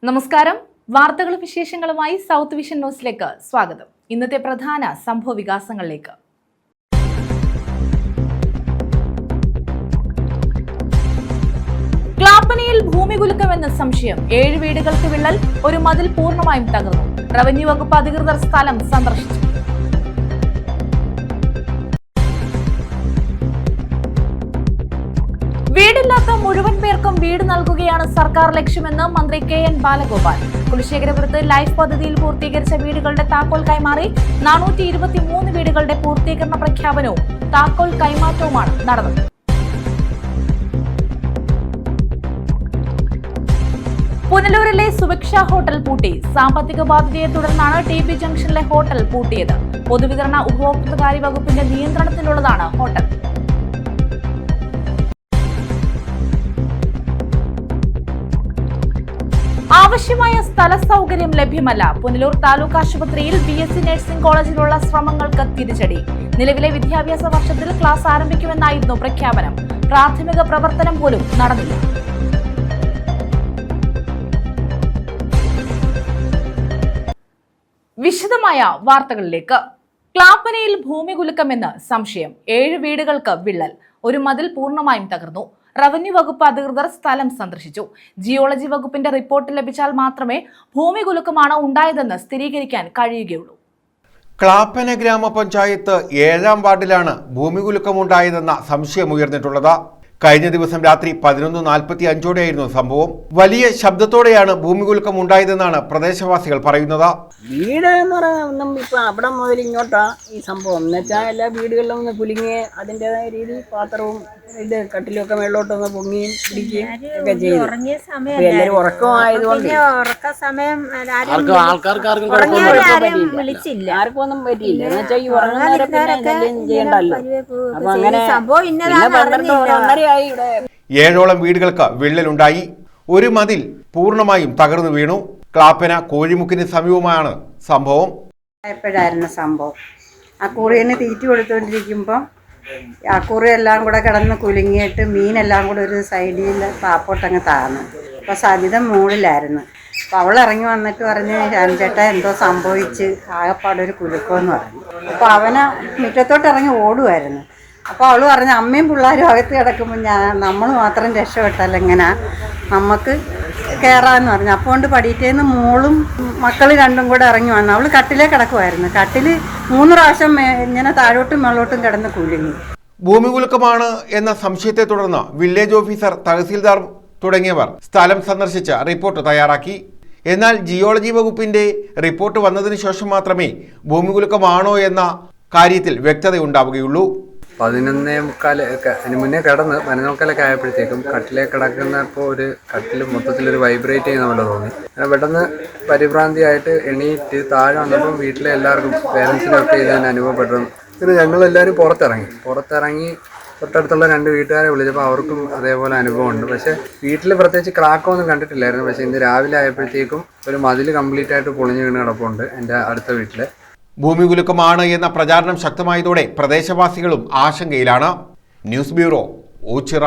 നമസ്കാരം. വാർത്തകളും വിശേഷങ്ങളുമായി സൗത്ത് വിഷൻ ന്യൂസിലേക്ക് സ്വാഗതം. ഇന്നത്തെ പ്രധാന സംഭവ വികാസങ്ങളിലേക്ക്. ക്ലാപ്പനയിൽ ഭൂമി കുലുക്കമെന്ന സംശയം. 7 വീടുകൾക്ക് വിള്ളൽ, ഒരു മതിൽ പൂർണ്ണമായും തകർന്നു. റവന്യൂ വകുപ്പ് അധികൃതർ സ്ഥലം സന്ദർശിച്ചു. വീടില്ലാത്ത മുഴുവൻ പേർക്കും വീട് നൽകുകയാണ് സർക്കാർ ലക്ഷ്യമെന്ന് മന്ത്രി KN ബാലഗോപാൽ. കുലശേഖരപുരത്ത് ലൈഫ് പദ്ധതിയിൽ പൂർത്തീകരിച്ച വീടുകളുടെ താക്കോൽ കൈമാറി. 423 വീടുകളുടെ പൂർത്തീകരണ പ്രഖ്യാപനവും താക്കോൽ കൈമാറ്റവുമാണ് നടന്നത്. പുനലൂരിലെ സുഭിക്ഷ ഹോട്ടൽ പൂട്ടി. സാമ്പത്തിക ബാധ്യതയെ തുടർന്നാണ് TP ജംഗ്ഷനിലെ ഹോട്ടൽ പൂട്ടിയത്. പൊതുവിതരണ ഉപഭോക്തൃകാര്യ വകുപ്പിന്റെ നിയന്ത്രണത്തിലുള്ളതാണ് ഹോട്ടൽ. ആവശ്യമായ സ്ഥല സൗകര്യം ലഭ്യമല്ല. പുനലൂർ താലൂക്ക് ആശുപത്രിയിൽ BSc നഴ്സിംഗ് കോളേജിലുള്ള ശ്രമങ്ങൾക്ക് തിരിച്ചടി. നിലവിലെ വിദ്യാഭ്യാസ വർഷത്തിൽ ക്ലാസ് ആരംഭിക്കുമെന്നായിരുന്നു പ്രഖ്യാപനം. പ്രാഥമിക പ്രവർത്തനം പോലും നടന്നില്ല. വിശദമായ വാർത്തകളിലേക്ക്. ക്ലാപ്പനയിൽ ഭൂമി കുലുക്കമെന്ന് സംശയം. 7 വീടുകൾക്ക് വിള്ളൽ, ഒരു മതിൽ പൂർണ്ണമായും തകർന്നു. റവന്യൂ വകുപ്പ് അധികൃതർ സ്ഥലം സന്ദർശിച്ചു. ജിയോളജി വകുപ്പിന്റെ റിപ്പോർട്ട് ലഭിച്ചാൽ മാത്രമേ ഭൂമി കുലുക്കമാണ് ഉണ്ടായതെന്ന് സ്ഥിരീകരിക്കാൻ കഴിയുകയുള്ളൂ. ക്ലാപ്പന ഗ്രാമപഞ്ചായത്ത് 7-ാം വാർഡിലാണ് ഭൂമി കുലുക്കമുണ്ടായതെന്ന സംശയമുയർന്നിട്ടുള്ളത്. കഴിഞ്ഞ ദിവസം രാത്രി 11:45 സംഭവം. വലിയ ശബ്ദത്തോടെയാണ് ഭൂമി കുലുക്കം ഉണ്ടായതെന്നാണ് പ്രദേശവാസികൾ പറയുന്നത്. വീട് എന്ന് പറയുന്ന ഇപ്പം അവിടെ മുതൽ ഇങ്ങോട്ടാ ഈ സംഭവം എന്ന് വെച്ചാൽ എല്ലാ വീടുകളിലും ഒന്ന് കുലുങ്ങി അതിൻ്റെതായ രീതി പാത്രവും ഇത് കട്ടിലൊക്കെ മേളിലോട്ടൊന്ന് പൊങ്ങിയും പിടിക്കുകയും ഒക്കെ ചെയ്തു. എല്ലാവരും ഉറക്കമായതുകൊണ്ട് ആർക്കും ഒന്നും പറ്റിയില്ല എന്ന് വെച്ചാൽ ഈ ഉറങ്ങുന്നവരെ പിന്നെ എന്തെങ്കിലും ചെയ്യണ്ടല്ലോ. അപ്പൊ അങ്ങനെ 12:30 ഇവിടെ 7ഓളം വീടുകൾക്ക് വിള്ളലുണ്ടായി. ഒരു മതിൽ പൂർണ്ണമായും തകർന്നു വീണു. ക്ലാപ്പന കോഴിമുക്കിന് സമീപമാണ് സംഭവം. എപ്പോഴായിരുന്നു സംഭവം? ആ കുറിയന് തീറ്റി കൊടുത്തുകൊണ്ടിരിക്കുമ്പോൾ ആ കുറി എല്ലാം കൂടെ കിടന്ന് കുലുങ്ങിയിട്ട് മീനെല്ലാം കൂടെ ഒരു സൈഡിൽ പാപ്പോട്ടങ്ങ് താഴ്ന്നു. അപ്പോൾ സജിത മുകളിലായിരുന്നു. അപ്പോൾ അവൾ ഇറങ്ങി വന്നിട്ട് പറഞ്ഞ് ചേട്ടാ എന്തോ സംഭവിച്ച് ആകെപ്പാടൊരു കുലുക്കമെന്ന് പറഞ്ഞു. അപ്പോൾ അവനെ മുറ്റത്തോട്ട് ഇറങ്ങി ഓടുമായിരുന്നു. അപ്പോൾ അവൾ പറഞ്ഞു അമ്മയും പിള്ളേരും അകത്ത് കിടക്കുമ്പോൾ നമ്മൾ മാത്രം രക്ഷപ്പെട്ടാൽ എങ്ങനെ നമുക്ക് കയറാമെന്ന് പറഞ്ഞു. അപ്പോൾ കൊണ്ട് പടിയിട്ടേന്ന് മോളും മക്കൾ രണ്ടും കൂടെ ഇറങ്ങി വന്നു. അവൾ കട്ടിലേ കിടക്കുമായിരുന്നു. കട്ടിൽ 3 പ്രാവശ്യം ഇങ്ങനെ താഴോട്ടും മേളോട്ടും കിടന്ന് കുലുങ്ങി. ഭൂമി കുലുക്കമാണ് എന്ന സംശയത്തെ തുടർന്ന് വില്ലേജ് ഓഫീസർ, തഹസീൽദാർ തുടങ്ങിയവർ സ്ഥലം സന്ദർശിച്ച് റിപ്പോർട്ട് തയ്യാറാക്കി. എന്നാൽ ജിയോളജി വകുപ്പിന്റെ റിപ്പോർട്ട് വന്നതിന് ശേഷം മാത്രമേ ഭൂമി കുലുക്കമാണോ എന്ന കാര്യത്തിൽ വ്യക്തതയുണ്ടാവുകയുള്ളൂ. 11:45 അതിന് മുന്നേ കിടന്ന് 11:45 ആയപ്പോഴത്തേക്കും കട്ടിലേ കിടക്കുന്നപ്പോൾ ഒരു കട്ടിൽ മൊത്തത്തിലൊരു വൈബ്രേറ്റ് ചെയ്യുന്ന പോലെ തോന്നി. അങ്ങനെ പെട്ടെന്ന് പരിഭ്രാന്തിയായിട്ട് എണീറ്റ് താഴെ വന്നപ്പം വീട്ടിലെ എല്ലാവർക്കും പേരൻസിനൊക്കെ ഇതാണ് അനുഭവപ്പെട്ടത്. പിന്നെ ഞങ്ങളെല്ലാവരും പുറത്തിറങ്ങി തൊട്ടടുത്തുള്ള 2 വീട്ടുകാരെ വിളിച്ചപ്പോൾ അവർക്കും അതേപോലെ അനുഭവമുണ്ട്. പക്ഷേ വീട്ടിൽ പ്രത്യേകിച്ച് ക്രാക്കൊന്നും കണ്ടിട്ടില്ലായിരുന്നു. പക്ഷേ ഇന്ന് രാവിലെ ആയപ്പോഴത്തേക്കും ഒരു മതിൽ കംപ്ലീറ്റ് ആയിട്ട് പൊളിഞ്ഞു വീണ് കിടപ്പുണ്ട് എൻ്റെ അടുത്ത വീട്ടിൽ. ഭൂമി കുലുക്കമാണ് എന്ന പ്രചാരണം ശക്തമായതോടെ പ്രദേശവാസികളും ആശങ്കയിലാണ്. News bureau, Ochira.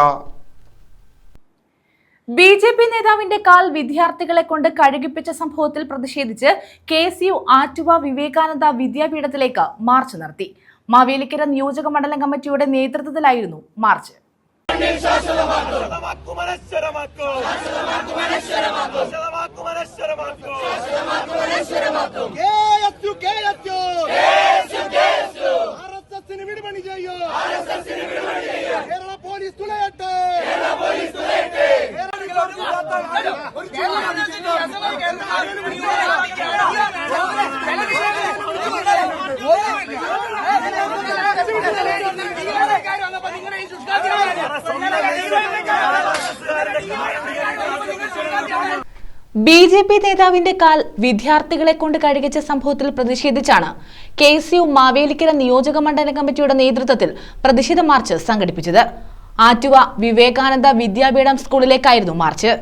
BJP നേതാവിന്റെ കാൽ വിദ്യാർത്ഥികളെ കൊണ്ട് കഴുകിപ്പിച്ച സംഭവത്തിൽ പ്രതിഷേധിച്ച് KSU ആറ്റുവ വിവേകാനന്ദ വിദ്യാപീഠത്തിലേക്ക് മാർച്ച് നടത്തി. മാവേലിക്കര നിയോജക മണ്ഡലം കമ്മിറ്റിയുടെ നേതൃത്വത്തിലായിരുന്നു മാർച്ച്. BJP നേതാവിന്റെ കാൽ വിദ്യാർത്ഥികളെ കൊണ്ട് കഴുകിച്ച സംഭവത്തിൽ പ്രതിഷേധിച്ചാണ് KSU മാവേലിക്കര നിയോജക മണ്ഡലം കമ്മിറ്റിയുടെ നേതൃത്വത്തിൽ പ്രതിഷേധ മാർച്ച് സംഘടിപ്പിച്ചത്. ആറ്റുവ വിവേകാനന്ദ വിദ്യാപീഠം സ്കൂളിലേക്കായിരുന്നു മാർച്ച്.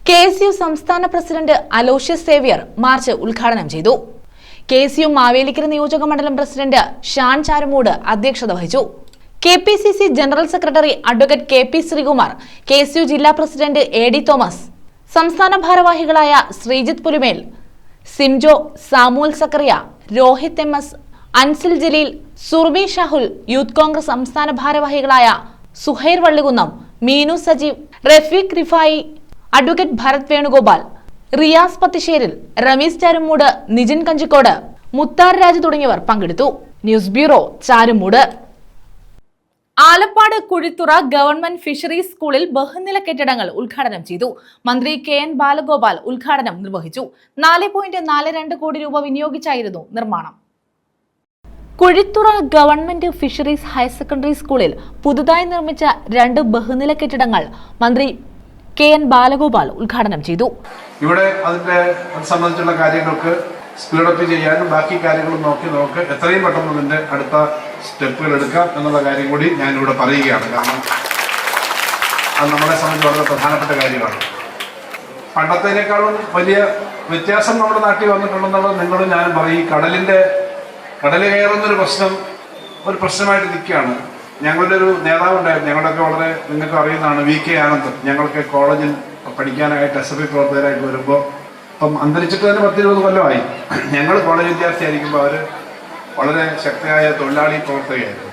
KSU സംസ്ഥാന പ്രസിഡന്റ് അലോഷ്യസ് സേവ്യർ മാർച്ച് ഉദ്ഘാടനം ചെയ്തു. KSU മാവേലിക്കര നിയോജക മണ്ഡലം പ്രസിഡന്റ് ഷാൻ ചാരുമൂട് അധ്യക്ഷത വഹിച്ചു. KPCC general secretary advocate KP Sreekumar, KSU ജില്ലാ പ്രസിഡന്റ് AD തോമസ്, സംസ്ഥാന ഭാരവാഹികളായ ശ്രീജിത്ത് പുലിമേൽ, സിംജോ, സാമുൽ സക്കറിയ, രോഹിത് MS, അൻസിൽ ജലീൽ, സുർബി ഷാഹുൽ, യൂത്ത് കോൺഗ്രസ് സംസ്ഥാന ഭാരവാഹികളായ സുഹൈർ വള്ളികുന്നം, മീനു സജീവ്, റഫീഖ് റിഫായി, അഡ്വക്കേറ്റ് ഭരത് വേണുഗോപാൽ, റിയാസ് പത്തിശ്ശേരിൽ, റമീസ് ചാരുമൂട്, നിജിൻ കഞ്ചിക്കോട്, മുത്താർ രാജ് തുടങ്ങിയവർ പങ്കെടുത്തു. News bureau, Charummood. Alappad Kuzhithurai government fisheries സ്കൂളിൽ ബഹുനില കെട്ടിടങ്ങൾ ഉദ്ഘാടനം ചെയ്തു. മന്ത്രി KN ബാലഗോപാൽ ഉദ്ഘാടനം നിർവഹിച്ചു. 4.42 കോടി രൂപ വിനിയോഗിച്ചായിരുന്നു നിർമ്മാണം. Kuzhithurai government fisheries higher secondary സ്കൂളിൽ പുതുതായി നിർമ്മിച്ച 2 ബഹുനില കെട്ടിടങ്ങൾ മന്ത്രി KN ബാലഗോപാൽ ഉദ്ഘാടനം ചെയ്തു. ഇവിടെ അതിന്റെ സംബന്ധിച്ചുള്ള കാര്യങ്ങൾക്ക് സ്പീഡപ്പ് ചെയ്യാനും ബാക്കി കാര്യങ്ങളും നോക്കി നമുക്ക് എത്രയും പെട്ടെന്ന് അതിന്റെ അടുത്ത സ്റ്റെപ്പുകൾ എടുക്കാം എന്നുള്ള കാര്യം കൂടി ഞാനിവിടെ പറയുകയാണ്. കാരണം അത് നമ്മളെ സംബന്ധിച്ച് വളരെ പ്രധാനപ്പെട്ട കാര്യമാണ്. പണ്ടത്തേനേക്കാളും വലിയ വ്യത്യാസം നമ്മുടെ നാട്ടിൽ വന്നിട്ടുണ്ടെന്നുള്ളത് നിങ്ങളും ഞാനും പറയും. കടൽ കയറുന്നൊരു ഒരു പ്രശ്നമായിട്ട് നിൽക്കുകയാണ്. ഞങ്ങളുടെ ഒരു നേതാവുണ്ടായിരുന്നു, ഞങ്ങളുടെയൊക്കെ വളരെ നിങ്ങൾക്ക് അറിയുന്നതാണ്, VK ആനന്ദ്. ഞങ്ങൾക്ക് കോളേജിൽ പഠിക്കാനായിട്ട് SFI പ്രവർത്തകരായിട്ട് വരുമ്പോൾ ഇപ്പം അന്തരിച്ചിട്ട് തന്നെ 10-20 കൊല്ലമായി. ഞങ്ങൾ കോളേജ് വിദ്യാർത്ഥിയായിരിക്കുമ്പോൾ അവർ വളരെ ശക്തിയായ തൊഴിലാളി പ്രവർത്തകയായിരുന്നു.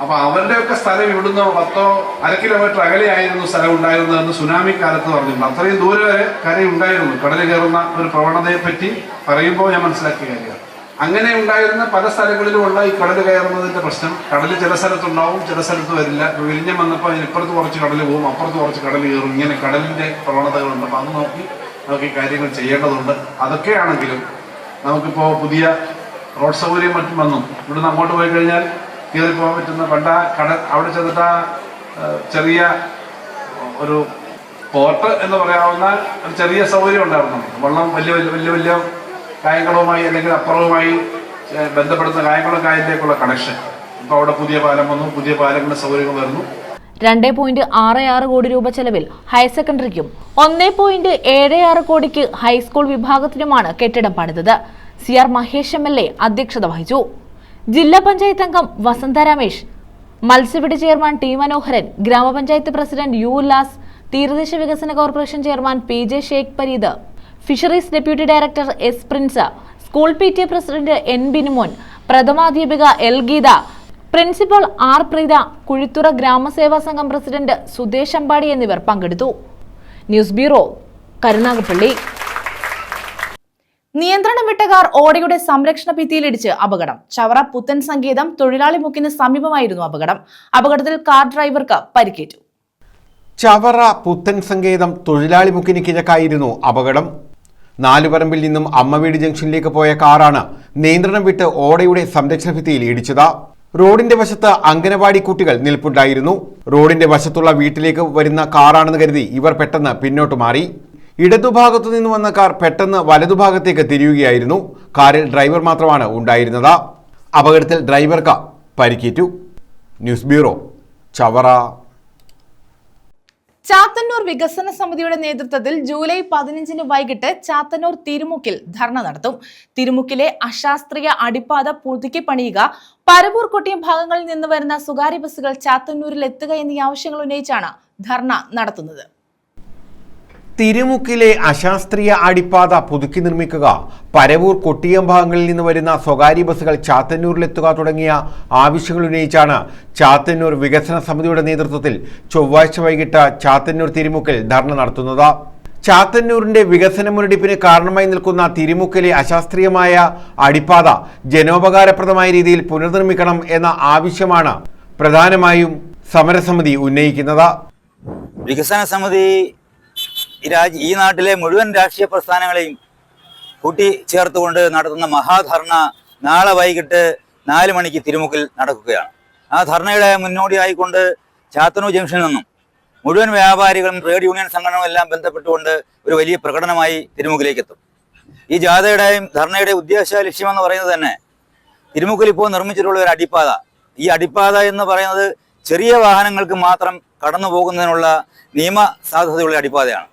അപ്പോൾ അവരുടെയൊക്കെ സ്ഥലം ഇവിടുന്ന് 10-1/2 കിലോമീറ്റർ അകലെയായിരുന്നു സ്ഥലം ഉണ്ടായിരുന്നതെന്ന് സുനാമി കാലത്ത് പറഞ്ഞിട്ടുണ്ട്. അത്രയും ദൂരെ വരെ കരയുണ്ടായിരുന്നു. കടൽ കയറുന്ന ഒരു പ്രവണതയെ പറ്റി പറയുമ്പോൾ ഞാൻ മനസ്സിലാക്കിയ കാര്യമാണ്. അങ്ങനെ ഉണ്ടായിരുന്ന പല സ്ഥലങ്ങളിലുമുള്ള ഈ കടൽ കയറുന്നതിന്റെ പ്രശ്നം, കടൽ ചില സ്ഥലത്തുണ്ടാവും, ചില സ്ഥലത്ത് വരില്ല. വിഴിഞ്ഞം വന്നപ്പോൾ അതിനിപ്പുറത്ത് കുറച്ച് കടൽ പോകും, അപ്പുറത്ത് കുറച്ച് കടൽ കയറും. ഇങ്ങനെ കടലിന്റെ പ്രവണതകളുണ്ട്. അപ്പം അത് നോക്കി നമുക്ക് ഈ കാര്യങ്ങൾ ചെയ്യേണ്ടതുണ്ട്. അതൊക്കെയാണെങ്കിലും നമുക്കിപ്പോൾ പുതിയ റോഡ് സൗകര്യം മറ്റും വന്നു. ഇവിടുന്ന് അങ്ങോട്ട് പോയി കഴിഞ്ഞാൽ കയറി പോകാൻ പറ്റുന്ന കടൽ അവിടെ ചെന്നിട്ട് ചെറിയ ഒരു പോർട്ട് എന്ന് പറയാവുന്ന ഒരു ചെറിയ സൗകര്യം ഉണ്ടായിരുന്നു. വെള്ളം വലിയ കായംകുളവുമായി അല്ലെങ്കിൽ അപ്പുറവുമായി ബന്ധപ്പെടുന്ന കായംകുളം കായലിലേക്കുള്ള കണക്ഷൻ. ഇപ്പോൾ അവിടെ പുതിയ പാലം വന്നു, പുതിയ പാലങ്ങളുടെ സൗകര്യങ്ങൾ വരുന്നു. 2.66 കോടി രൂപ ചെലവിൽ ഹയർ സെക്കൻഡറിക്കും 1.76 കോടിക്ക് ഹൈസ്കൂൾ വിഭാഗത്തിനുമാണ് കെട്ടിടം പണിതത്. CR മഹേഷ് MLA അധ്യക്ഷത വഹിച്ചു. ജില്ലാ പഞ്ചായത്ത് അംഗം വസന്ത രമേശ്, മത്സ്യബിഡ് ചെയർമാൻ T മനോഹരൻ, ഗ്രാമപഞ്ചായത്ത് പ്രസിഡന്റ് U ഉല്ലാസ്, തീരദേശ വികസന corporation chairman PJ Sheikh Pareed, fisheries deputy director S Prince, school PTA president N Binumon, പ്രഥമാധ്യാപിക L Geetha, principal R Preetha, Kuzhithura ഗ്രാമസേവാ സംഘം പ്രസിഡന്റ് സുദേശ് അമ്പാടി എന്നിവർ പങ്കെടുത്തു. News bureau, Karunagappally. നിയന്ത്രണം വിട്ട കാർ ഓടയുടെ സംരക്ഷണ ഭിത്തിയിലിടിച്ച് അപകടം. ചവറ പുത്തൻ സംഗീതം തൊഴിലാളി മുക്കിന് സമീപമായിരുന്നു അപകടം. അപകടത്തിൽ കാർ ഡ്രൈവർക്ക് പരിക്കേറ്റു. ചവറ പുത്തൻ സംഗീതം തൊഴിലാളി മുക്കിന് കിഴക്കായിരുന്നു അപകടം. നാലുപറമ്പിൽ നിന്നും അമ്മവീട് ജംഗ്ഷനിലേക്ക് പോയ കാറാണ് നിയന്ത്രണം വിട്ട് ഓടയുടെ സംരക്ഷണ ഭിത്തിയിൽ ഇടിച്ചത്. റോഡിന്റെ വശത്ത് അംഗനവാടി കുട്ടികൾ നിൽപ്പുണ്ടായിരുന്നു. റോഡിന്റെ വശത്തുള്ള വീട്ടിലേക്ക് വരുന്ന കാറാണെന്ന് കരുതി ഇവർ പെട്ടെന്ന് പിന്നോട്ട് മാറി. ഇടതുഭാഗത്തു നിന്ന് വന്ന കാർ പെട്ടെന്ന് വലതുഭാഗത്തേക്ക് തിരിയുകയായിരുന്നു. കാറിൽ ഡ്രൈവർ മാത്രമാണ് ഉണ്ടായിരുന്നത്. അപകടത്തിൽ ഡ്രൈവർക്ക് പരിക്കേറ്റു. News bureau, Chavara. ചാത്തന്നൂർ വികസന സമിതിയുടെ നേതൃത്വത്തിൽ ജൂലൈ 15 വൈകിട്ട് ചാത്തന്നൂർ തിരുമുക്കിൽ ധർണ നടത്തും. തിരുമുക്കിലെ അശാസ്ത്രീയ അടിപ്പാത പുതുക്കി പണിയുക, പരവൂർ കൊട്ടിയം ഭാഗങ്ങളിൽ നിന്ന് വരുന്ന സ്വകാര്യ ബസ്സുകൾ ചാത്തന്നൂരിൽ എത്തുക എന്നീ ആവശ്യങ്ങൾ ഉന്നയിച്ചാണ് ധർണ നടത്തുന്നത്. തിരുമുക്കിലെ അശാസ്ത്രീയ അടിപ്പാത പുതുക്കി നിർമ്മിക്കുക, പരവൂർ കൊട്ടിയം ഭാഗങ്ങളിൽ നിന്ന് വരുന്ന സ്വകാര്യ ബസ്സുകൾ ചാത്തന്നൂരിലെത്തുക തുടങ്ങിയ ആവശ്യങ്ങൾ ഉന്നയിച്ചാണ് ചാത്തന്നൂർ വികസന സമിതിയുടെ നേതൃത്വത്തിൽ ചൊവ്വാഴ്ച വൈകിട്ട് ചാത്തന്നൂർ തിരുമുക്കിൽ ധർണ നടത്തുന്നത്. ചാത്തന്നൂരിന്റെ വികസന മുരടിപ്പിന് കാരണമായി നിൽക്കുന്ന തിരുമുക്കിലെ അശാസ്ത്രീയമായ അടിപ്പാത ജനോപകാരപ്രദമായ രീതിയിൽ പുനർനിർമ്മിക്കണം എന്ന ആവശ്യമാണ് പ്രധാനമായും സമരസമിതി ഉന്നയിക്കുന്നത്. വികസന സമിതി ഈ നാട്ടിലെ മുഴുവൻ രാഷ്ട്രീയ പ്രസ്ഥാനങ്ങളെയും കൂട്ടിച്ചേർത്തുകൊണ്ട് നടത്തുന്ന മഹാധർണ നാളെ വൈകിട്ട് 4 മണിക്ക് തിരുമുക്കിൽ നടക്കുകയാണ്. ആ ധർണയുടെ മുന്നോടിയായിക്കൊണ്ട് ചാത്തന്നൂർ ജംഗ്ഷനിൽ നിന്നും മുഴുവൻ വ്യാപാരികളും ട്രേഡ് യൂണിയൻ സംഘടനകളും എല്ലാം ബന്ധപ്പെട്ടുകൊണ്ട് ഒരു വലിയ പ്രകടനമായി തിരുമുക്കിലേക്ക് എത്തും. ഈ ജാഥയുടെയും ധർണയുടെ ഉദ്ദേശ ലക്ഷ്യമെന്ന് പറയുന്നത് തന്നെ തിരുമുക്കിൽ ഇപ്പോൾ നിർമ്മിച്ചിട്ടുള്ള ഒരു അടിപ്പാത ഈ അടിപ്പാത എന്ന് പറയുന്നത് ചെറിയ വാഹനങ്ങൾക്ക് മാത്രം കടന്നു പോകുന്നതിനുള്ള നിയമ സാധ്യതയുള്ള അടിപ്പാതയാണ്.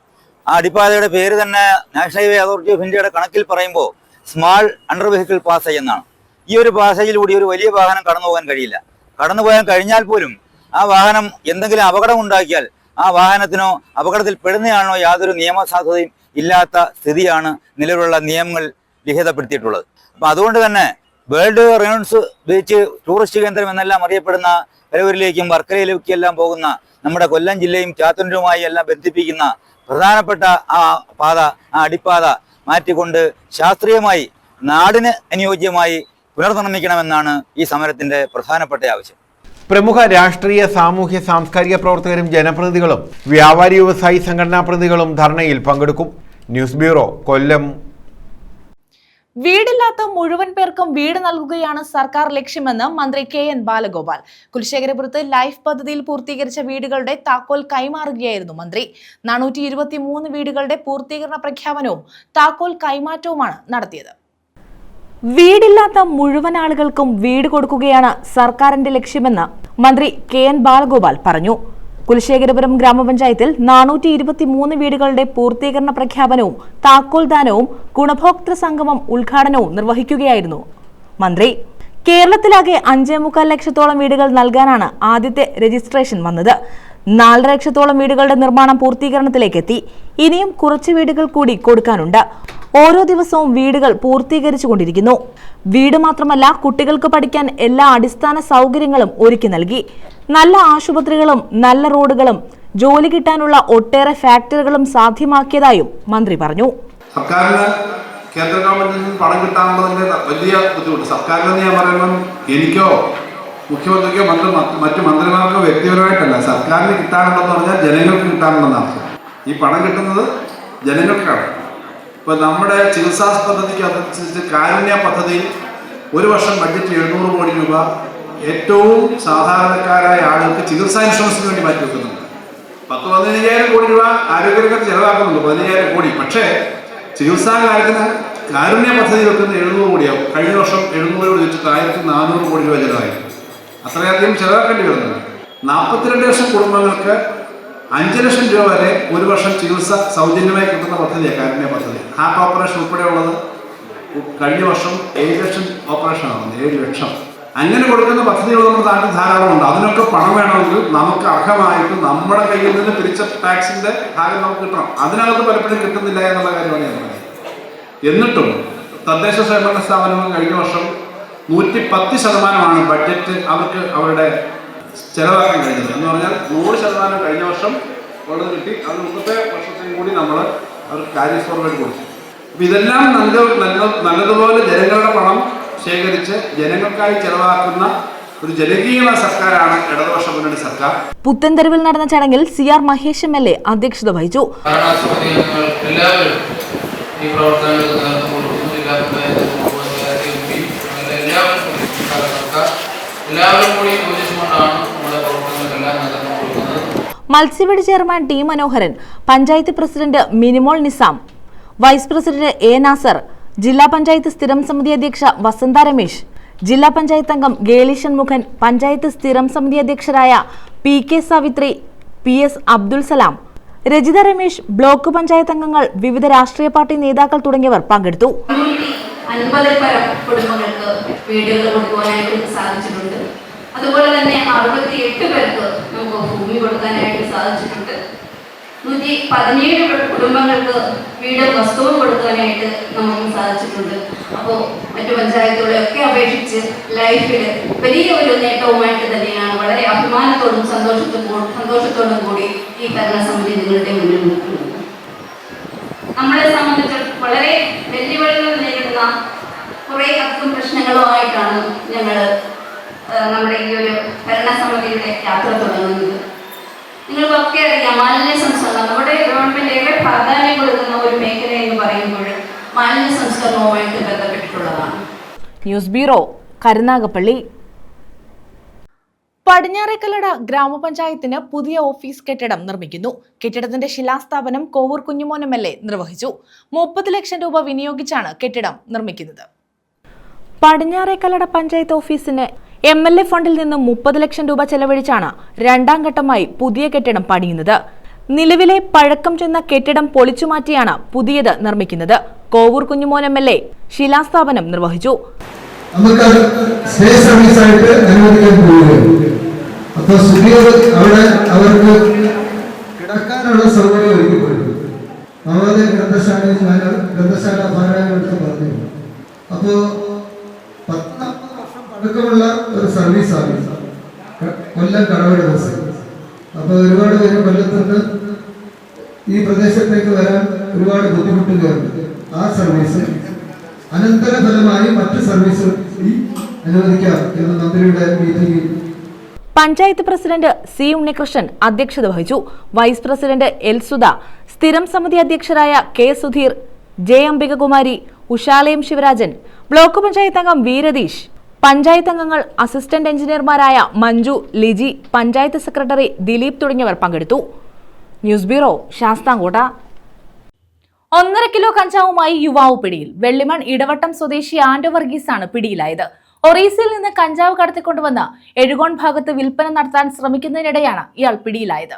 ആ അടിപ്പാതയുടെ പേര് തന്നെ നാഷണൽ ഹൈവേ അതോറിറ്റി ഓഫ് ഇന്ത്യയുടെ കണക്കിൽ പറയുമ്പോൾ സ്മാൾ അണ്ടർ വെഹിക്കിൾ പാസേജ് എന്നാണ്. ഈ ഒരു പാസേജിലൂടെ ഒരു വലിയ വാഹനം കടന്നു പോകാൻ കഴിയില്ല. കടന്നു പോകാൻ കഴിഞ്ഞാൽ പോലും ആ വാഹനം എന്തെങ്കിലും അപകടം ഉണ്ടാക്കിയാൽ ആ വാഹനത്തിനോ അപകടത്തിൽ പെടുന്നയാണോ യാതൊരു നിയമസാധ്യതയും ഇല്ലാത്ത സ്ഥിതിയാണ് നിലവിലുള്ള നിയമങ്ങൾ ലിഖിതപ്പെടുത്തിയിട്ടുള്ളത്. അപ്പം അതുകൊണ്ട് തന്നെ വേൾഡ് റെനോൺസ് ബീച്ച് ടൂറിസ്റ്റ് കേന്ദ്രം എന്നെല്ലാം അറിയപ്പെടുന്ന കലൂരിലേക്കും വർക്കലയിലേക്കും എല്ലാം പോകുന്ന നമ്മുടെ കൊല്ലം ജില്ലയും ചാത്തന്നൂരുമായി എല്ലാം ബന്ധിപ്പിക്കുന്ന പ്രധാനപ്പെട്ട ആ പാത, ആ അടിപ്പാത മാറ്റിക്കൊണ്ട് ശാസ്ത്രീയമായി നാടിന് അനുയോജ്യമായി പുനർനിർമ്മിക്കണമെന്നാണ് ഈ സമരത്തിന്റെ പ്രധാനപ്പെട്ട ആവശ്യം. പ്രമുഖ രാഷ്ട്രീയ, സാമൂഹ്യ, സാംസ്കാരിക പ്രവർത്തകരും ജനപ്രതിനിധികളും വ്യാപാരി വ്യവസായി സംഘടനാ പ്രതിനിധികളും ധർണയിൽ പങ്കെടുക്കും. ന്യൂസ് ബ്യൂറോ, കൊല്ലം. വീടില്ലാത്ത മുഴുവൻ പേർക്കും വീട് നൽകുകയാണ് സർക്കാർ ലക്ഷ്യമെന്ന് മന്ത്രി KN ബാലഗോപാൽ. കുലശേഖരപുരത്ത് ലൈഫ് പദ്ധതിയിൽ പൂർത്തീകരിച്ച വീടുകളുടെ താക്കോൽ കൈമാറുകയായിരുന്നു മന്ത്രി. 423 വീടുകളുടെ പൂർത്തീകരണ പ്രഖ്യാപനവും താക്കോൽ കൈമാറ്റവുമാണ് നടത്തിയത്. വീടില്ലാത്ത മുഴുവൻ ആളുകൾക്കും വീട് കൊടുക്കുകയാണ് സർക്കാരിന്റെ ലക്ഷ്യമെന്ന് മന്ത്രി KN ബാലഗോപാൽ പറഞ്ഞു. കുലശേഖരപുരം ഗ്രാമപഞ്ചായത്തിൽ 423 വീടുകളുടെ പൂർത്തീകരണ പ്രഖ്യാപനവും താക്കോൽ ദാനവും ഗുണഭോക്തൃ സംഗമം ഉദ്ഘാടനവും നിർവഹിക്കുകയായിരുന്നു മന്ത്രി. കേരളത്തിലാകെ 5.25 ലക്ഷത്തോളം വീടുകൾ നൽകാനാണ് ആദ്യത്തെ രജിസ്ട്രേഷൻ വന്നത്. 4.5 ലക്ഷത്തോളം വീടുകളുടെ നിർമ്മാണം പൂർത്തീകരണത്തിലേക്ക് എത്തി. ഇനിയും കുറച്ച് വീടുകൾ കൂടി കൊടുക്കാനുണ്ട്. ഓരോ ദിവസവും വീടുകൾ പൂർത്തീകരിച്ചുകൊണ്ടിരിക്കുന്നു. വീട് മാത്രമല്ല, കുട്ടികൾക്ക് പഠിക്കാൻ എല്ലാ അടിസ്ഥാന സൗകര്യങ്ങളും ഒരുക്കി നൽകി. നല്ല ആശുപത്രികളും നല്ല റോഡുകളും ജോലി കിട്ടാനുള്ള ഒട്ടേറെ ഫാക്ടറികളും സാധ്യമാക്കിയതായും മന്ത്രി പറഞ്ഞു. സർക്കാരിന് കേന്ദ്ര ഗവൺമെന്റിൽ നിന്ന് പണം കിട്ടാനുള്ളതിന്റെ വലിയ ബുദ്ധിമുട്ട് സർക്കാരിന് ഞാൻ പറയുമ്പം എനിക്കോ മുഖ്യമന്ത്രിക്കോ മറ്റു മന്ത്രിമാർക്കോ വ്യക്തിപരമായിട്ടല്ല, സർക്കാരിന് കിട്ടാനുള്ളതെന്ന് പറഞ്ഞാൽ ജനങ്ങൾക്ക് കിട്ടാനുള്ളതാണ്. ഈ പണം കിട്ടുന്നത് ജനങ്ങൾക്കാണ്. ഇപ്പോൾ നമ്മുടെ ചികിത്സാ പദ്ധതിക്ക് അനുസരിച്ച് കാരുണ്യ പദ്ധതിയിൽ ഒരു വർഷം ബഡ്ജറ്റ് 700 കോടി രൂപ ഏറ്റവും സാധാരണക്കാരായ ആളുകൾക്ക് ചികിത്സാ ഇൻഷുറൻസിന് വേണ്ടി മാറ്റി വെക്കുന്നുണ്ട്. 10-15,000 കോടി രൂപ ആരോഗ്യരംഗത്ത് ചെലവാക്കുന്നുണ്ട്, 15,000 കോടി. പക്ഷേ ചികിത്സാ കാര്യത്തിന് കാരുണ്യ പദ്ധതി വെക്കുന്ന 700 കോടിയാവും. കഴിഞ്ഞ വർഷം 700 കോടി വെച്ചിട്ട് 1,400 കോടി രൂപ ചെലവായി. അത്രയധികം ചെലവാക്കേണ്ടി വരുന്നുണ്ട്. 42 ലക്ഷം കുടുംബങ്ങൾക്ക് 5 ലക്ഷം രൂപ വരെ ഒരു വർഷം ചികിത്സ സൗജന്യമായി കിട്ടുന്ന പദ്ധതിയാണ് കാരുണ്യ പദ്ധതി. ഹാർട്ട് ഓപ്പറേഷൻ ഉൾപ്പെടെയുള്ളത് കഴിഞ്ഞ വർഷം 7 ലക്ഷം ഓപ്പറേഷനാണ്, 7 ലക്ഷം. അങ്ങനെ കൊടുക്കുന്ന പദ്ധതികൾ നമ്മുടെ നാട്ടിൽ ധാരാളമുണ്ട്. അതിനൊക്കെ പണം വേണമെങ്കിൽ നമുക്ക് അർഹമായിട്ട് നമ്മുടെ കയ്യിൽ നിന്ന് പിരിച്ച ടാക്സിന്റെ ഭാഗം നമുക്ക് കിട്ടണം. അതിനകത്ത് പലപ്പോഴും കിട്ടുന്നില്ല എന്നുള്ള കാര്യമാണ് ഞാൻ പറയുന്നത്. എന്നിട്ടും തദ്ദേശ സ്വയംഭരണ സ്ഥാപനങ്ങൾ കഴിഞ്ഞ വർഷം 110% ബഡ്ജറ്റ് അവർക്ക് അവരുടെ ചെലവാക്കാൻ കഴിഞ്ഞത്. എന്ന് പറഞ്ഞാൽ 100% കഴിഞ്ഞ വർഷം ഉള്ളത് കിട്ടി. അത് മുമ്പത്തെ വർഷത്തെയും കൂടി നമ്മൾ അവർക്ക് കാര്യം ഫോർവേഡ് കൊടുത്തു. അപ്പം ഇതെല്ലാം നല്ലതുപോലെ ജനങ്ങളുടെ പണം ശേഖരിച്ച് ജനങ്ങൾക്കായി ചെലവാക്കുന്ന ഒരു ജനകീയ സർക്കാരാണ് ഇടതുപക്ഷ മുന്നണി സർക്കാർ. പുത്തൻതെരുവിൽ നടന്ന ചടങ്ങിൽ CR മഹേഷ് MLA അധ്യക്ഷത വഹിച്ചു. Matsyafed chairman T Manoharan, panchayat president Minimol Nizam, vice president A Nasar, ജില്ലാ പഞ്ചായത്ത് സ്ഥിരം സമിതി അധ്യക്ഷ വസന്ത രമേശ്, ജില്ലാ പഞ്ചായത്ത് അംഗം ഗേളി ഷൺമുഖൻ, പഞ്ചായത്ത് സ്ഥിരം സമിതി അധ്യക്ഷരായ PK Savitri, PS Abdul Salam, Rajitha Ramesh, block panchayat അംഗങ്ങൾ, വിവിധ രാഷ്ട്രീയ പാർട്ടി നേതാക്കൾ തുടങ്ങിയവർ പങ്കെടുത്തു. 50-പരം കുടുംബങ്ങൾക്ക് വീടുകൾ കൊടുക്കുവാനായിട്ട് സാധിച്ചിട്ടുണ്ട്. അതുപോലെ തന്നെ 68 പേർക്ക് നമുക്ക് ഭൂമി കൊടുക്കാനായിട്ട് സാധിച്ചിട്ടുണ്ട്. 117 കുടുംബങ്ങൾക്ക് വീടും വസ്തുവും കൊടുക്കാനായിട്ട് നമുക്ക് സാധിച്ചിട്ടുണ്ട്. അപ്പോൾ മറ്റു പഞ്ചായത്തുകളെയൊക്കെ അപേക്ഷിച്ച് ലൈഫിൽ വലിയൊരു നേട്ടവുമായിട്ട് തന്നെയാണ് വളരെ അഭിമാനത്തോടും സന്തോഷത്തോടും കൂടി ഈ ഭരണസമിതി നിങ്ങളുടെ മുന്നിൽ നിൽക്കുന്നത്. നമ്മളെ സംബന്ധിച്ച് വളരെ വെല്ലുവിളികൾ നേരിടുന്ന കുറേ അധികം പ്രശ്നങ്ങളുമായിട്ടാണ് ഞങ്ങൾ നമ്മുടെ ഈ ഒരു ഭരണസമിതിയുടെ യാത്ര തുടങ്ങുന്നത്. നിങ്ങൾക്കൊക്കെ അറിയാം, മാലിന്യ സംസ്കരണം നമ്മുടെ ഗവൺമെന്റ് ഏറെ പ്രാധാന്യം കൊടുക്കുന്ന ഒരു മേഖല എന്ന് പറയുമ്പോൾ മാലിന്യ സംസ്കരണവുമായിട്ട് ബന്ധപ്പെട്ടിട്ടുള്ളതാണ്. News bureau, Karunagappally. പടിഞ്ഞാറേക്കല്ലട ഗ്രാമപഞ്ചായത്തിന് പുതിയ ഓഫീസ് കെട്ടിടം നിർമ്മിക്കുന്നു. കെട്ടിടത്തിന്റെ ശിലാസ്ഥാപനം കോവൂർ കുഞ്ഞുമോൻ MLA നിർവഹിച്ചു. 30 ലക്ഷം രൂപ വിനിയോഗിച്ചാണ് കെട്ടിടം നിർമ്മിക്കുന്നത്. പടിഞ്ഞാറേക്കല്ലട പഞ്ചായത്ത് ഓഫീസിന് MLA ഫണ്ടിൽ നിന്നും 30 ലക്ഷം രൂപ ചെലവഴിച്ചാണ് രണ്ടാം ഘട്ടമായി പുതിയ കെട്ടിടം പണിയുന്നത്. നിലവിലെ പഴക്കം ചെന്ന കെട്ടിടം പൊളിച്ചുമാറ്റിയാണ് പുതിയത് നിർമ്മിക്കുന്നത്. കോവൂർ കുഞ്ഞുമോൻ MLA ശിലാസ്ഥാപനം നിർവഹിച്ചു. നമുക്ക് സ്റ്റേ സർവീസ് ആയിട്ട് അനുവദിക്കാൻ പോവുകയാണ്. അപ്പോൾ അവിടെ അവർക്ക് കിടക്കാനുള്ള സൗകര്യം ഒരുക്കിക്കൊടുക്കും. നവോദയ ഗ്രന്ഥശാല ഭാരവാഹികൾക്ക് പറഞ്ഞു. അപ്പോൾ 10 വർഷം പഴക്കമുള്ള ഒരു സർവീസാണ് കൊല്ലം കടവട ബസ്. അപ്പോൾ ഒരുപാട് പേര് കൊല്ലത്തുനിന്ന് ഈ പ്രദേശത്തേക്ക് വരാൻ ഒരുപാട് ബുദ്ധിമുട്ടുകയുണ്ട്. ആ സർവീസ് അനന്തരഫലമായി മറ്റ് സർവീസ് അനുവദിക്കാം എന്ന് മന്ത്രിയുടെ മീറ്റിംഗിൽ പഞ്ചായത്ത് പ്രസിഡന്റ് C. ഉണ്ണികൃഷ്ണൻ അധ്യക്ഷത വഹിച്ചു. Vice president L. സുധ, സ്ഥിരം സമിതി അധ്യക്ഷരായ K. Sudheer, J. Ambikakumari, Ushalayam Sivarajan, block panchayat അംഗം V. രതീഷ്, പഞ്ചായത്ത് അംഗങ്ങൾ, അസിസ്റ്റന്റ് എഞ്ചിനീയർമാരായ മഞ്ജു, ലിജി, പഞ്ചായത്ത് സെക്രട്ടറി ദിലീപ് തുടങ്ങിയവർ പങ്കെടുത്തു. News bureau, Sasthamkotta. 1.5 കിലോ കഞ്ചാവുമായി യുവാവ് പിടിയിൽ. വെള്ളിമൺ ഇടവട്ടം സ്വദേശി ആൻഡോ വർഗീസാണ് പിടിയിലായത്. ഒറീസയിൽ നിന്ന് കഞ്ചാവ് കടത്തിക്കൊണ്ടുവന്ന് എഴുകോൺ ഭാഗത്ത് വിൽപ്പന നടത്താൻ ശ്രമിക്കുന്നതിനിടെയാണ് ഇയാൾ പിടിയിലായത്.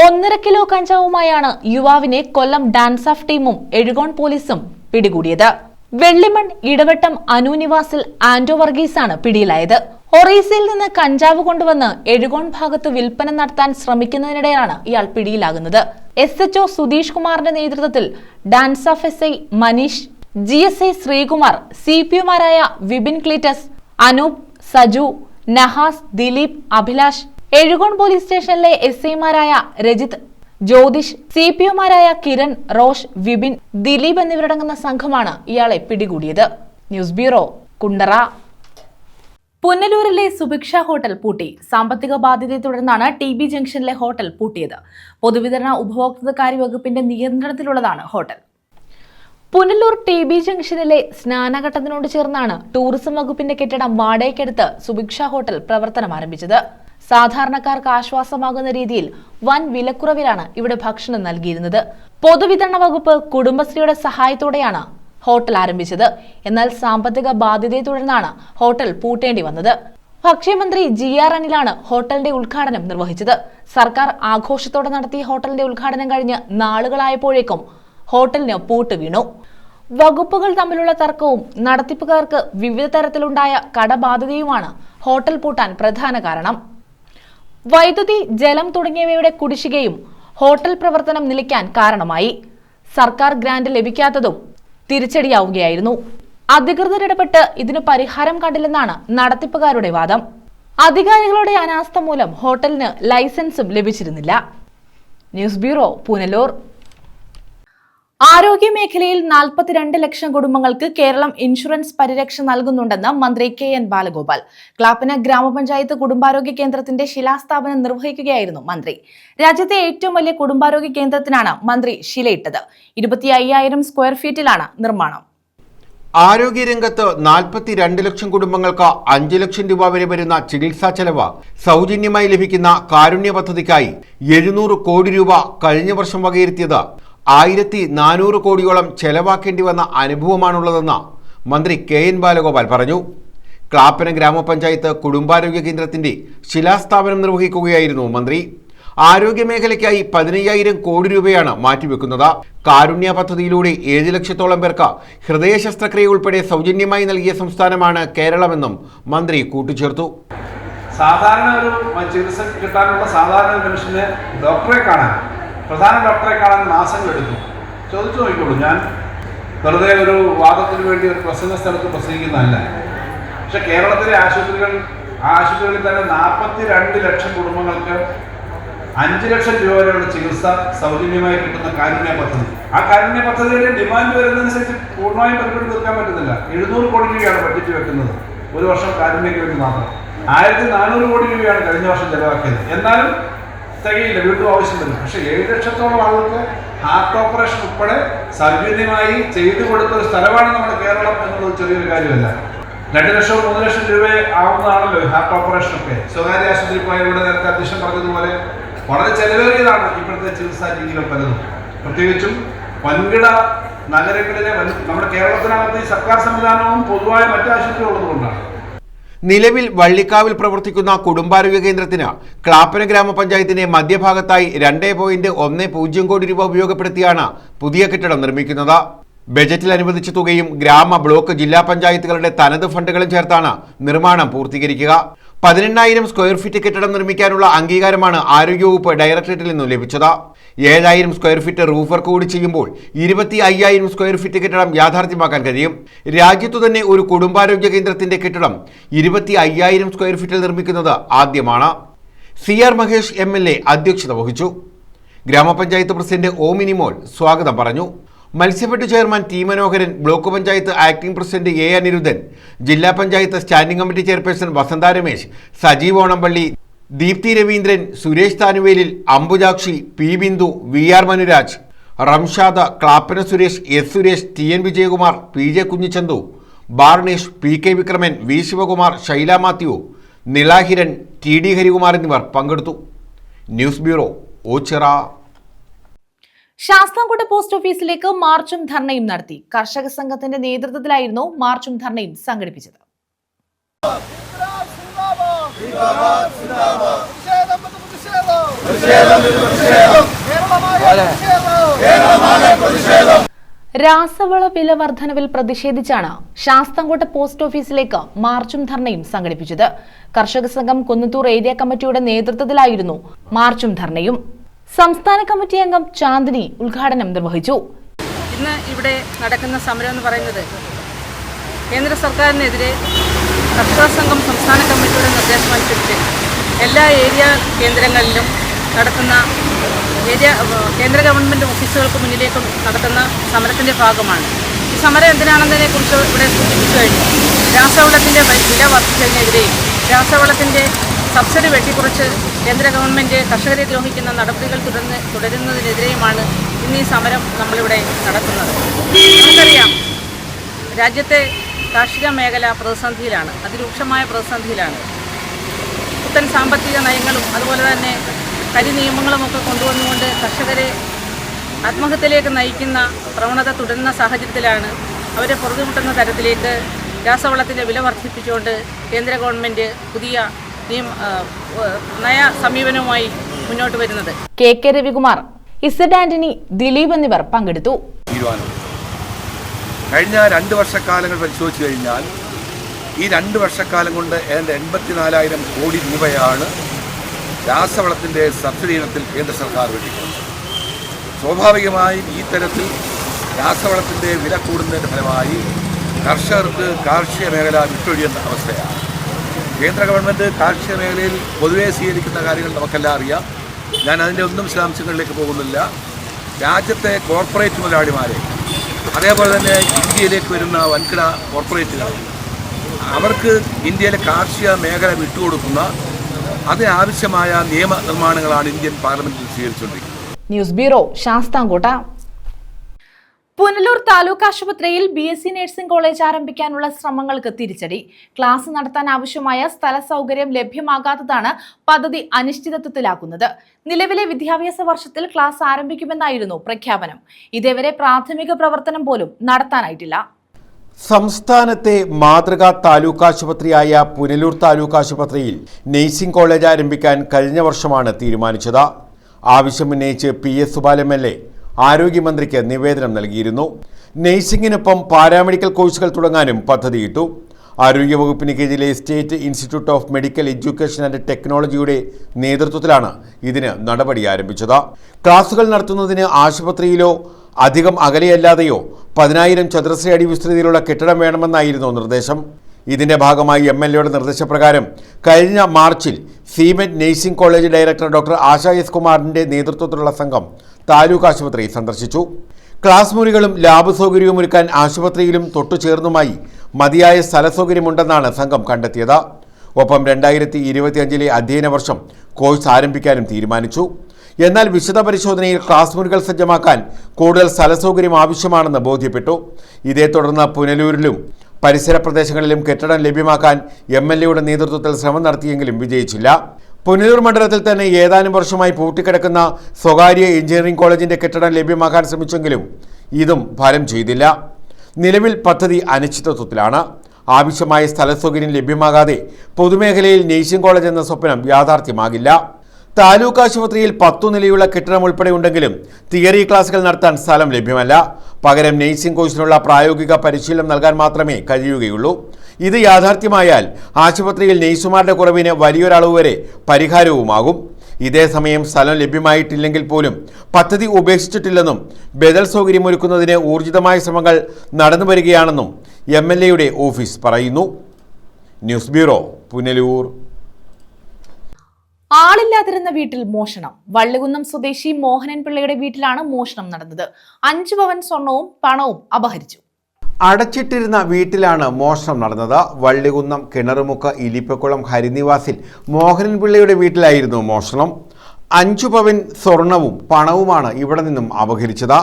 1.5 കിലോ കഞ്ചാവുമായാണ് യുവാവിനെ കൊല്ലം ഡാൻസ് ഓഫ് ടീമും എഴുകോൺ പോലീസും പിടികൂടിയത്. വെള്ളിമൺ ഇടവട്ടം അനു നിവാസിൽ ആൻഡോ വർഗീസാണ് പിടിയിലായത്. ഒറീസയിൽ നിന്ന് കഞ്ചാവ് കൊണ്ടുവന്ന് എഴുകോൺ ഭാഗത്ത് വിൽപ്പന നടത്താൻ ശ്രമിക്കുന്നതിനിടെയാണ് ഇയാൾ പിടിയിലാകുന്നത്. SHO സുധീഷ് കുമാറിന്റെ നേതൃത്വത്തിൽ DANSAF SI Maneesh, GSI Sreekumar, CPOമാരായ വിപിൻ ക്ലീറ്റസ്, അനൂപ്, സജു, നഹാസ്, ദിലീപ്, അഭിലാഷ്, എഴുകോൺ പോലീസ് സ്റ്റേഷനിലെ SIമാരായ രജിത്, ജ്യോതിഷ്, CPOമാരായ കിരൺ, റോഷ്, വിപിൻ, ദിലീപ് എന്നിവരടങ്ങുന്ന സംഘമാണ് ഇയാളെ പിടികൂടിയത്. News bureau, Kundara. പുനലൂരിലെ സുഭിക്ഷ ഹോട്ടൽ പൂട്ടി. സാമ്പത്തിക ബാധ്യതയെ തുടർന്നാണ് TB ജംഗ്ഷനിലെ ഹോട്ടൽ പൂട്ടിയത്. പൊതുവിതരണ ഉപഭോക്തൃകാര്യ വകുപ്പിന്റെ നിയന്ത്രണത്തിലുള്ളതാണ് ഹോട്ടൽ. പുനലൂർ TB ജംഗ്ഷനിലെ സ്നാനഘട്ടത്തിനോട് ചേർന്നാണ് ടൂറിസം വകുപ്പിന്റെ കെട്ടിടം വാടകയ്ക്കെടുത്ത് സുഭിക്ഷ ഹോട്ടൽ പ്രവർത്തനം ആരംഭിച്ചത്. സാധാരണക്കാർക്ക് ആശ്വാസമാകുന്ന രീതിയിൽ വൻ വിലക്കുറവിലാണ് ഇവിടെ ഭക്ഷണം നൽകിയിരുന്നത്. പൊതുവിതരണ വകുപ്പ് കുടുംബശ്രീയുടെ സഹായത്തോടെയാണ് ഹോട്ടൽ ആരംഭിച്ചത്. എന്നാൽ സാമ്പത്തിക ബാധ്യതയെ തുടർന്നാണ് ഹോട്ടൽ പൂട്ടേണ്ടി വന്നത്. ഭക്ഷ്യമന്ത്രി GR അനിലാണ് ഹോട്ടലിന്റെ ഉദ്ഘാടനം നിർവഹിച്ചത്. സർക്കാർ ആഘോഷത്തോടെ നടത്തിയ ഹോട്ടലിന്റെ ഉദ്ഘാടനം കഴിഞ്ഞ് നാളുകളായപ്പോഴേക്കും ഹോട്ടലിന് പൂട്ട് വീണു. വകുപ്പുകൾ തമ്മിലുള്ള തർക്കവും നടത്തിപ്പുകാർക്ക് വിവിധ തരത്തിലുണ്ടായ കടബാധ്യതയുമാണ് ഹോട്ടൽ പൂട്ടാൻ പ്രധാന കാരണം. വൈദ്യുതി, ജലം തുടങ്ങിയവയുടെ കുടിശ്ശികയും ഹോട്ടൽ പ്രവർത്തനം നിലയ്ക്കാൻ കാരണമായി. സർക്കാർ ഗ്രാന്റ് ലഭിക്കാത്തതും തിരിച്ചടിയാവുകയായിരുന്നു. അധികൃതരിടപെട്ട് ഇതിന് പരിഹാരം കണ്ടില്ലെന്നാണ് നടത്തിപ്പുകാരുടെ വാദം. അധികാരികളുടെ അനാസ്ഥ മൂലം ഹോട്ടലിന് ലൈസൻസും ലഭിച്ചിരുന്നില്ല. News bureau, Punalur. ആരോഗ്യ മേഖലയിൽ 42 ലക്ഷം കുടുംബങ്ങൾക്ക് കേരളം ഇൻഷുറൻസ് പരിരക്ഷ നൽകുന്നുണ്ടെന്ന് മന്ത്രി KN ബാലഗോപാൽ. ക്ലാപ്പന ഗ്രാമപഞ്ചായത്ത് കുടുംബാരോഗ്യ കേന്ദ്രത്തിന്റെ ശിലാസ്ഥാപനം നിർവഹിക്കുകയായിരുന്നു മന്ത്രി. രാജ്യത്തെ ഏറ്റവും വലിയ കുടുംബാരോഗ്യ കേന്ദ്രത്തിനാണ് മന്ത്രി ശിലയിട്ടത്. 25,000 സ്ക്വയർ ഫീറ്റിലാണ് നിർമ്മാണം. ആരോഗ്യരംഗത്ത് 42 ലക്ഷം കുടുംബങ്ങൾക്ക് 5 ലക്ഷം രൂപ വരെ വരുന്ന ചികിത്സാ ചെലവ് സൗജന്യമായി ലഭിക്കുന്ന കാരുണ്യ പദ്ധതിക്കായി 700 കോടി രൂപ കഴിഞ്ഞ വർഷം വകയിരുത്തിയത് 1400 കോടിയോളം ചെലവാക്കേണ്ടി വന്ന അനുഭവമാണുള്ളതെന്ന് മന്ത്രി KN ബാലഗോപാൽ പറഞ്ഞു. ക്ലാപ്പന ഗ്രാമപഞ്ചായത്ത് കുടുംബാരോഗ്യ കേന്ദ്രത്തിന്റെ ശിലാസ്ഥാപനം നിർവഹിക്കുകയായിരുന്നു മന്ത്രി. ആരോഗ്യമേഖലയ്ക്കായി 15,000 കോടി രൂപയാണ് മാറ്റിവെക്കുന്നത്. കാരുണ്യ പദ്ധതിയിലൂടെ 7 ലക്ഷത്തോളം പേർക്ക് ഹൃദയ ശസ്ത്രക്രിയ ഉൾപ്പെടെ സൗജന്യമായി നൽകിയ സംസ്ഥാനമാണ് കേരളമെന്നും മന്ത്രി കൂട്ടിച്ചേർത്തു. സാധാരണ ഒരു ചികിത്സ കിട്ടാനുള്ള സാധാരണ മനുഷ്യന് പ്രധാന ഡോക്ടറെ കാണാൻ മാസങ്ങളെടുക്കും. ചോദിച്ചു നോക്കിക്കോളൂ. ഞാൻ വെറുതെ ഒരു വാദത്തിന് വേണ്ടി ഒരു പ്രസംഗ സ്ഥലത്ത് പ്രസംഗിക്കുന്നതല്ല. പക്ഷെ കേരളത്തിലെ ആശുപത്രികളിൽ തന്നെ 42 ലക്ഷം കുടുംബങ്ങൾക്ക് 5 ലക്ഷം രൂപ വരെയുള്ള ചികിത്സ സൗജന്യമായി കിട്ടുന്ന കാരുണ്യ പദ്ധതി. ആ കാരുണ്യ പദ്ധതിയുടെ ഡിമാൻഡ് വരുന്നതനുസരിച്ച് പൂർണ്ണമായും പരിപാടി തീർക്കാൻ പറ്റുന്നില്ല. 700 കോടി രൂപയാണ് ബഡ്ജറ്റ് വെക്കുന്നത് ഒരു വർഷം കാരുണ്യക്ക് വേണ്ടി മാത്രം. 1400 കോടി രൂപയാണ് കഴിഞ്ഞ വർഷം ചെലവാക്കിയത്. എന്നാലും തികയില്ല, വീണ്ടും ആവശ്യം വരും. പക്ഷേ 7 ലക്ഷത്തോളം ആളുകൾക്ക് ഹാർട്ട് ഓപ്പറേഷൻ ഉൾപ്പെടെ സൗജന്യമായി ചെയ്തു കൊടുത്ത ഒരു സ്ഥലമാണ് നമ്മുടെ കേരളം എന്നുള്ളത് ചെറിയൊരു കാര്യമല്ല. 2 ലക്ഷവും 3 ലക്ഷം രൂപ ആവുന്നതാണല്ലോ ഹാർട്ട് ഓപ്പറേഷനൊക്കെ. സ്വകാര്യ ആശുപത്രി പോയ ഇവിടെ നേരത്തെ അധ്യക്ഷൻ പറഞ്ഞതുപോലെ വളരെ ചെലവേറിയതാണ് ഇപ്പോഴത്തെ ചികിത്സാ രീതികൾ പലതും. പ്രത്യേകിച്ചും വൻകിട നഗരങ്ങളിലെ നമ്മുടെ കേരളത്തിനകത്ത് ഈ സർക്കാർ സംവിധാനവും പൊതുവായ മറ്റു ആശുപത്രികൾ ഉള്ളതുകൊണ്ടാണ്. നിലവിൽ വള്ളിക്കാവിൽ പ്രവർത്തിക്കുന്ന കുടുംബാരോഗ്യ കേന്ദ്രത്തിന് ക്ലാപ്പന ഗ്രാമപഞ്ചായത്തിന്റെ മധ്യഭാഗത്തായി 2.10 കോടി രൂപ ഉപയോഗപ്പെടുത്തിയാണ് പുതിയ കെട്ടിടം നിർമ്മിക്കുന്നത്. ബജറ്റിൽ അനുവദിച്ച തുകയും ഗ്രാമ, ബ്ലോക്ക്, ജില്ലാ പഞ്ചായത്തുകളുടെ തനത് ഫണ്ടുകളും ചേർത്താണ് നിർമ്മാണം പൂർത്തീകരിക്കുക. 18,000 സ്ക്വയർ ഫീറ്റ് കെട്ടിടം നിർമ്മിക്കാനുള്ള അംഗീകാരമാണ് ആരോഗ്യവകുപ്പ് ഡയറക്ടറേറ്റിൽ നിന്നും ലഭിച്ചത്. 7,000 സ്ക്വയർ ഫീറ്റ് റൂഫ് വർക്ക് കൂടി ചെയ്യുമ്പോൾ 25,000 സ്ക്വയർ ഫീറ്റ് കെട്ടിടം യാഥാർത്ഥ്യമാക്കാൻ കഴിയും. രാജ്യത്തു തന്നെ ഒരു കുടുംബാരോഗ്യ കേന്ദ്രത്തിന്റെ കെട്ടിടം 25,000 സ്ക്വയർ ഫീറ്റിൽ നിർമ്മിക്കുന്നത് ആദ്യമാണ്. CR മഹേഷ് MLA അധ്യക്ഷത വഹിച്ചു. ഗ്രാമപഞ്ചായത്ത് പ്രസിഡന്റ് ഒ മിനിമോൾ സ്വാഗതം പറഞ്ഞു. Matsyafed chairman T Manoharan, block panchayat acting president A Aniruddhan, ജില്ലാ panchayat standing committee chairperson Vasantha Ramesh, Sajeev Onampally, Deepthi Raveendran, Suresh Thanuvelil, Ambujakshi, P Bindu, VR Manuraj, Ramshad, Clappana Suresh, S Suresh, TN Vijayakumar, PJ Kunjichanthu, Barnesh, PK Vikraman, V Sivakumar, Shaila Mathew, Nilahiran, TD Harikumar എന്നിവർ പങ്കെടുത്തു. News bureau, Oachira. Sasthamkotta post ഓഫീസിലേക്ക് മാർച്ചും ധർണയും നടത്തി. കർഷക സംഘത്തിന്റെ നേതൃത്വത്തിലായിരുന്നു മാർച്ചും ധർണയും സംഘടിപ്പിച്ചത്. രാസവള വില വർധനവിൽ പ്രതിഷേധിച്ചാണ് ശാസ്താംകോട്ട പോസ്റ്റ് ഓഫീസിലേക്ക് മാർച്ചും ധർണയും സംഘടിപ്പിച്ചത്. കർഷക സംഘം കുന്നത്തൂർ ഏരിയ കമ്മിറ്റിയുടെ നേതൃത്വത്തിലായിരുന്നു മാർച്ചും ധർണയും. സംസ്ഥാന കമ്മിറ്റി അംഗം ചാന്ദിനി ഉദ്ഘാടനം നിർവഹിച്ചു. ഇന്ന് ഇവിടെ നടക്കുന്ന സമരം എന്ന് പറയുന്നത് കേന്ദ്ര സർക്കാരിനെതിരെ കർഷക സംഘം സംസ്ഥാന കമ്മിറ്റിയുടെ നിർദ്ദേശമനുസരിച്ച് എല്ലാ ഏരിയ കേന്ദ്രങ്ങളിലും നടത്തുന്ന കേന്ദ്ര ഗവൺമെൻറ് ഓഫീസുകൾക്ക് മുന്നിലേക്കും നടത്തുന്ന സമരത്തിൻ്റെ ഭാഗമാണ്. ഈ സമരം എന്തിനാണെന്നതിനെക്കുറിച്ച് ഇവിടെ സൂചിപ്പിച്ചു കഴിഞ്ഞു. രാസവളത്തിൻ്റെ വില വർദ്ധിച്ചതിനെതിരെയും രാസവളത്തിൻ്റെ സബ്സിഡി വെട്ടിക്കുറച്ച് കേന്ദ്ര ഗവൺമെൻറ് കർഷകരെ ദ്രോഹിക്കുന്ന നടപടികൾ തുടരുന്നതിനെതിരെയുമാണ് ഇന്ന് ഈ സമരം നമ്മളിവിടെ നടത്തുന്നത്. നമുക്കറിയാം, രാജ്യത്തെ കാർഷിക മേഖല പ്രതിസന്ധിയിലാണ്, അതിരൂക്ഷമായ പ്രതിസന്ധിയിലാണ്. പുത്തൻ സാമ്പത്തിക നയങ്ങളും അതുപോലെ തന്നെ നിയമങ്ങളുമൊക്കെ കൊണ്ടുവന്നുകൊണ്ട് കർഷകരെ ആത്മഹത്യയിലേക്ക് നയിക്കുന്ന പ്രവണത തുടരുന്ന സാഹചര്യത്തിലാണ് അവരെ പുറത്തുമുട്ടുന്ന തരത്തിലേക്ക് രാസവളത്തിൻ്റെ വില വർദ്ധിപ്പിച്ചുകൊണ്ട് കേന്ദ്ര ഗവൺമെൻറ് പുതിയ നയ സമീപനവുമായി മുന്നോട്ട് വരുന്നത്. KK രവികുമാർ, ഇസഡ് ആന്റണി, ദിലീപ് എന്നിവർ പങ്കെടുത്തു. കഴിഞ്ഞ 2 വർഷക്കാലങ്ങൾ പരിശോധിച്ചു കഴിഞ്ഞാൽ ഈ 2 വർഷക്കാലം കൊണ്ട് ഏതാണ്ട് 84,000 കോടി രൂപയാണ് രാസവളത്തിൻ്റെ സബ്സിഡി ഇനത്തിൽ കേന്ദ്ര സർക്കാർ വെട്ടിക്കുന്നത്. സ്വാഭാവികമായും ഈ തരത്തിൽ രാസവളത്തിൻ്റെ വില കൂടുന്നതിൻ്റെ ഫലമായി കർഷകർക്ക് കാർഷിക മേഖല വിട്ടൊഴിയുന്ന അവസ്ഥയാണ്. കേന്ദ്ര ഗവൺമെൻറ് കാർഷിക മേഖലയിൽ പൊതുവെ സ്വീകരിക്കുന്ന കാര്യങ്ങൾ നമുക്കെല്ലാം അറിയാം. ഞാൻ അതിൻ്റെ ഒന്നും വിശദാംശങ്ങളിലേക്ക് പോകുന്നില്ല. രാജ്യത്തെ കോർപ്പറേറ്റ് മുതലാളിമാരെ, അതേപോലെ തന്നെ ഇന്ത്യയിലേക്ക് വരുന്ന വൻകിട കോർപ്പറേറ്റുകൾ, അവർക്ക് ഇന്ത്യയിലെ കാർഷിക മേഖല വിട്ടുകൊടുക്കുന്ന അതിനാവശ്യമായ നിയമനിർമ്മാണങ്ങളാണ് ഇന്ത്യൻ പാർലമെന്റിൽ സ്വീകരിച്ചുകൊണ്ടിരിക്കുന്നത്. News bureau, Sasthamkotta. പുനലൂർ താലൂക്ക് ആശുപത്രിയിൽ BSc നഴ്സിംഗ് കോളേജ് ആരംഭിക്കാനുള്ള ശ്രമങ്ങൾക്ക് തിരിച്ചടി. ക്ലാസ് നടത്താൻ ആവശ്യമായ സ്ഥല സൗകര്യം ലഭ്യമാകാത്തതാണ് പദ്ധതി അനിശ്ചിതത്വത്തിലാക്കുന്നത്. നിലവിലെ വിദ്യാഭ്യാസ വർഷത്തിൽ ക്ലാസ് ആരംഭിക്കുമെന്നായിരുന്നു പ്രഖ്യാപനം. ഇതേവരെ പ്രാഥമിക പ്രവർത്തനം പോലും നടത്താനായിട്ടില്ല. സംസ്ഥാനത്തെ മാതൃകാ താലൂക്ക് ആശുപത്രിയായ പുനലൂർ താലൂക്ക് ആശുപത്രിയിൽ നഴ്സിംഗ് കോളേജ് ആരംഭിക്കാൻ കഴിഞ്ഞ വർഷമാണ് തീരുമാനിച്ചത്. ആവശ്യമുന്നയിച്ച് PS സുബാൽ MLA ആരോഗ്യമന്ത്രിക്ക് നിവേദനം നൽകിയിരുന്നു. നഴ്സിംഗിനൊപ്പം പാരാമെഡിക്കൽ കോഴ്സുകൾ തുടങ്ങാനും പദ്ധതിയിട്ടു. ആരോഗ്യവകുപ്പിന് കീഴിലെ state institute of medical education and ടെക്നോളജിയുടെ നേതൃത്വത്തിലാണ് ഇതിന് നടപടി ആരംഭിച്ചത്. ക്ലാസുകൾ നടത്തുന്നതിന് ആശുപത്രിയിലോ അധികം അകലെയല്ലാതെയോ 10,000 ചതുരശ്ര അടി വിസ്തൃതിയിലുള്ള കെട്ടിടം വേണമെന്നായിരുന്നു നിർദ്ദേശം. ഇതിന്റെ ഭാഗമായി MLAയുടെ നിർദ്ദേശപ്രകാരം കഴിഞ്ഞ മാർച്ചിൽ SIMET nursing college director doctor Asha S കുമാറിന്റെ നേതൃത്വത്തിലുള്ള സംഘം താലൂക്ക് ആശുപത്രി സന്ദർശിച്ചു. ക്ലാസ് മുറികളും ലാബ് സൗകര്യവും ഒരുക്കാൻ ആശുപത്രിയിലും തൊട്ടുചേർന്നുമായി മതിയായ സ്ഥല സൗകര്യമുണ്ടെന്നാണ് സംഘം കണ്ടെത്തിയത്. ഒപ്പം 2025 അധ്യയന വർഷം കോഴ്സ് ആരംഭിക്കാനും തീരുമാനിച്ചു. എന്നാൽ വിശദ പരിശോധനയിൽ ക്ലാസ് മുറികൾ സജ്ജമാക്കാൻ കൂടുതൽ സ്ഥല സൗകര്യം ആവശ്യമാണെന്ന് ബോധ്യപ്പെട്ടു. ഇതേ തുടർന്ന് പുനലൂരിലും പരിസര പ്രദേശങ്ങളിലും കെട്ടിടം ലഭ്യമാക്കാൻ MLAയുടെ നേതൃത്വത്തിൽ ശ്രമം നടത്തിയെങ്കിലും വിജയിച്ചില്ല. പുനലൂർ മണ്ഡലത്തിൽ തന്നെ ഏതാനും വർഷമായി പൂട്ടിക്കിടക്കുന്ന സ്വകാര്യ എഞ്ചിനീയറിംഗ് കോളേജിന്റെ കെട്ടിടം ലഭ്യമാക്കാൻ ശ്രമിച്ചെങ്കിലും ഇതും ഫലം ചെയ്തില്ല. നിലവിൽ പദ്ധതി അനിശ്ചിതത്വത്തിലാണ്. ആവശ്യമായ സ്ഥല സൗകര്യം ലഭ്യമാകാതെ പൊതുമേഖലയിൽ നേഴ്സിംഗ് കോളേജ് എന്ന സ്വപ്നം യാഥാർത്ഥ്യമാകില്ല. താലൂക്ക് ആശുപത്രിയിൽ 10 നിലയുള്ള കെട്ടിടം ഉൾപ്പെടെ ഉണ്ടെങ്കിലും തിയറി ക്ലാസുകൾ നടത്താൻ സ്ഥലം ലഭ്യമല്ല. പകരം നേഴ്സിംഗ് കോഴ്സിനുള്ള പ്രായോഗിക പരിശീലനം നൽകാൻ മാത്രമേ കഴിയുകയുള്ളൂ. ഇത് യാഥാർത്ഥ്യമായാൽ ആശുപത്രിയിൽ നേഴ്സുമാരുടെ കുറവിന് വലിയൊരളവ് വരെ പരിഹാരവുമാകും. ഇതേസമയം സ്ഥലം ലഭ്യമായിട്ടില്ലെങ്കിൽ പോലും പദ്ധതി ഉപേക്ഷിച്ചിട്ടില്ലെന്നും ബദൽ സൗകര്യമൊരുക്കുന്നതിന് ഊർജിതമായ ശ്രമങ്ങൾ നടന്നുവരികയാണെന്നും MLAയുടെ ഓഫീസ് പറയുന്നു. News bureau, Punalur. ആളില്ലാതിരുന്ന വീട്ടിൽ മോഷണം. വള്ളികുന്നം സ്വദേശി മോഹനൻ പിള്ളയുടെ വീട്ടിലാണ് മോഷണം നടന്നത്. 5 പവൻ സ്വർണവും പണവും അപഹരിച്ചു. അടച്ചിട്ടിരുന്ന വീട്ടിലാണ് മോഷണം നടന്നത്. വള്ളികുന്നം കിണറുമുക്ക് ഇലിപ്പക്കുളം ഹരിനിവാസിൽ മോഹനൻ പിള്ളയുടെ വീട്ടിലായിരുന്നു മോഷണം. 5 പവൻ സ്വർണവും പണവുമാണ് ഇവിടെ നിന്നും അപഹരിച്ചത്.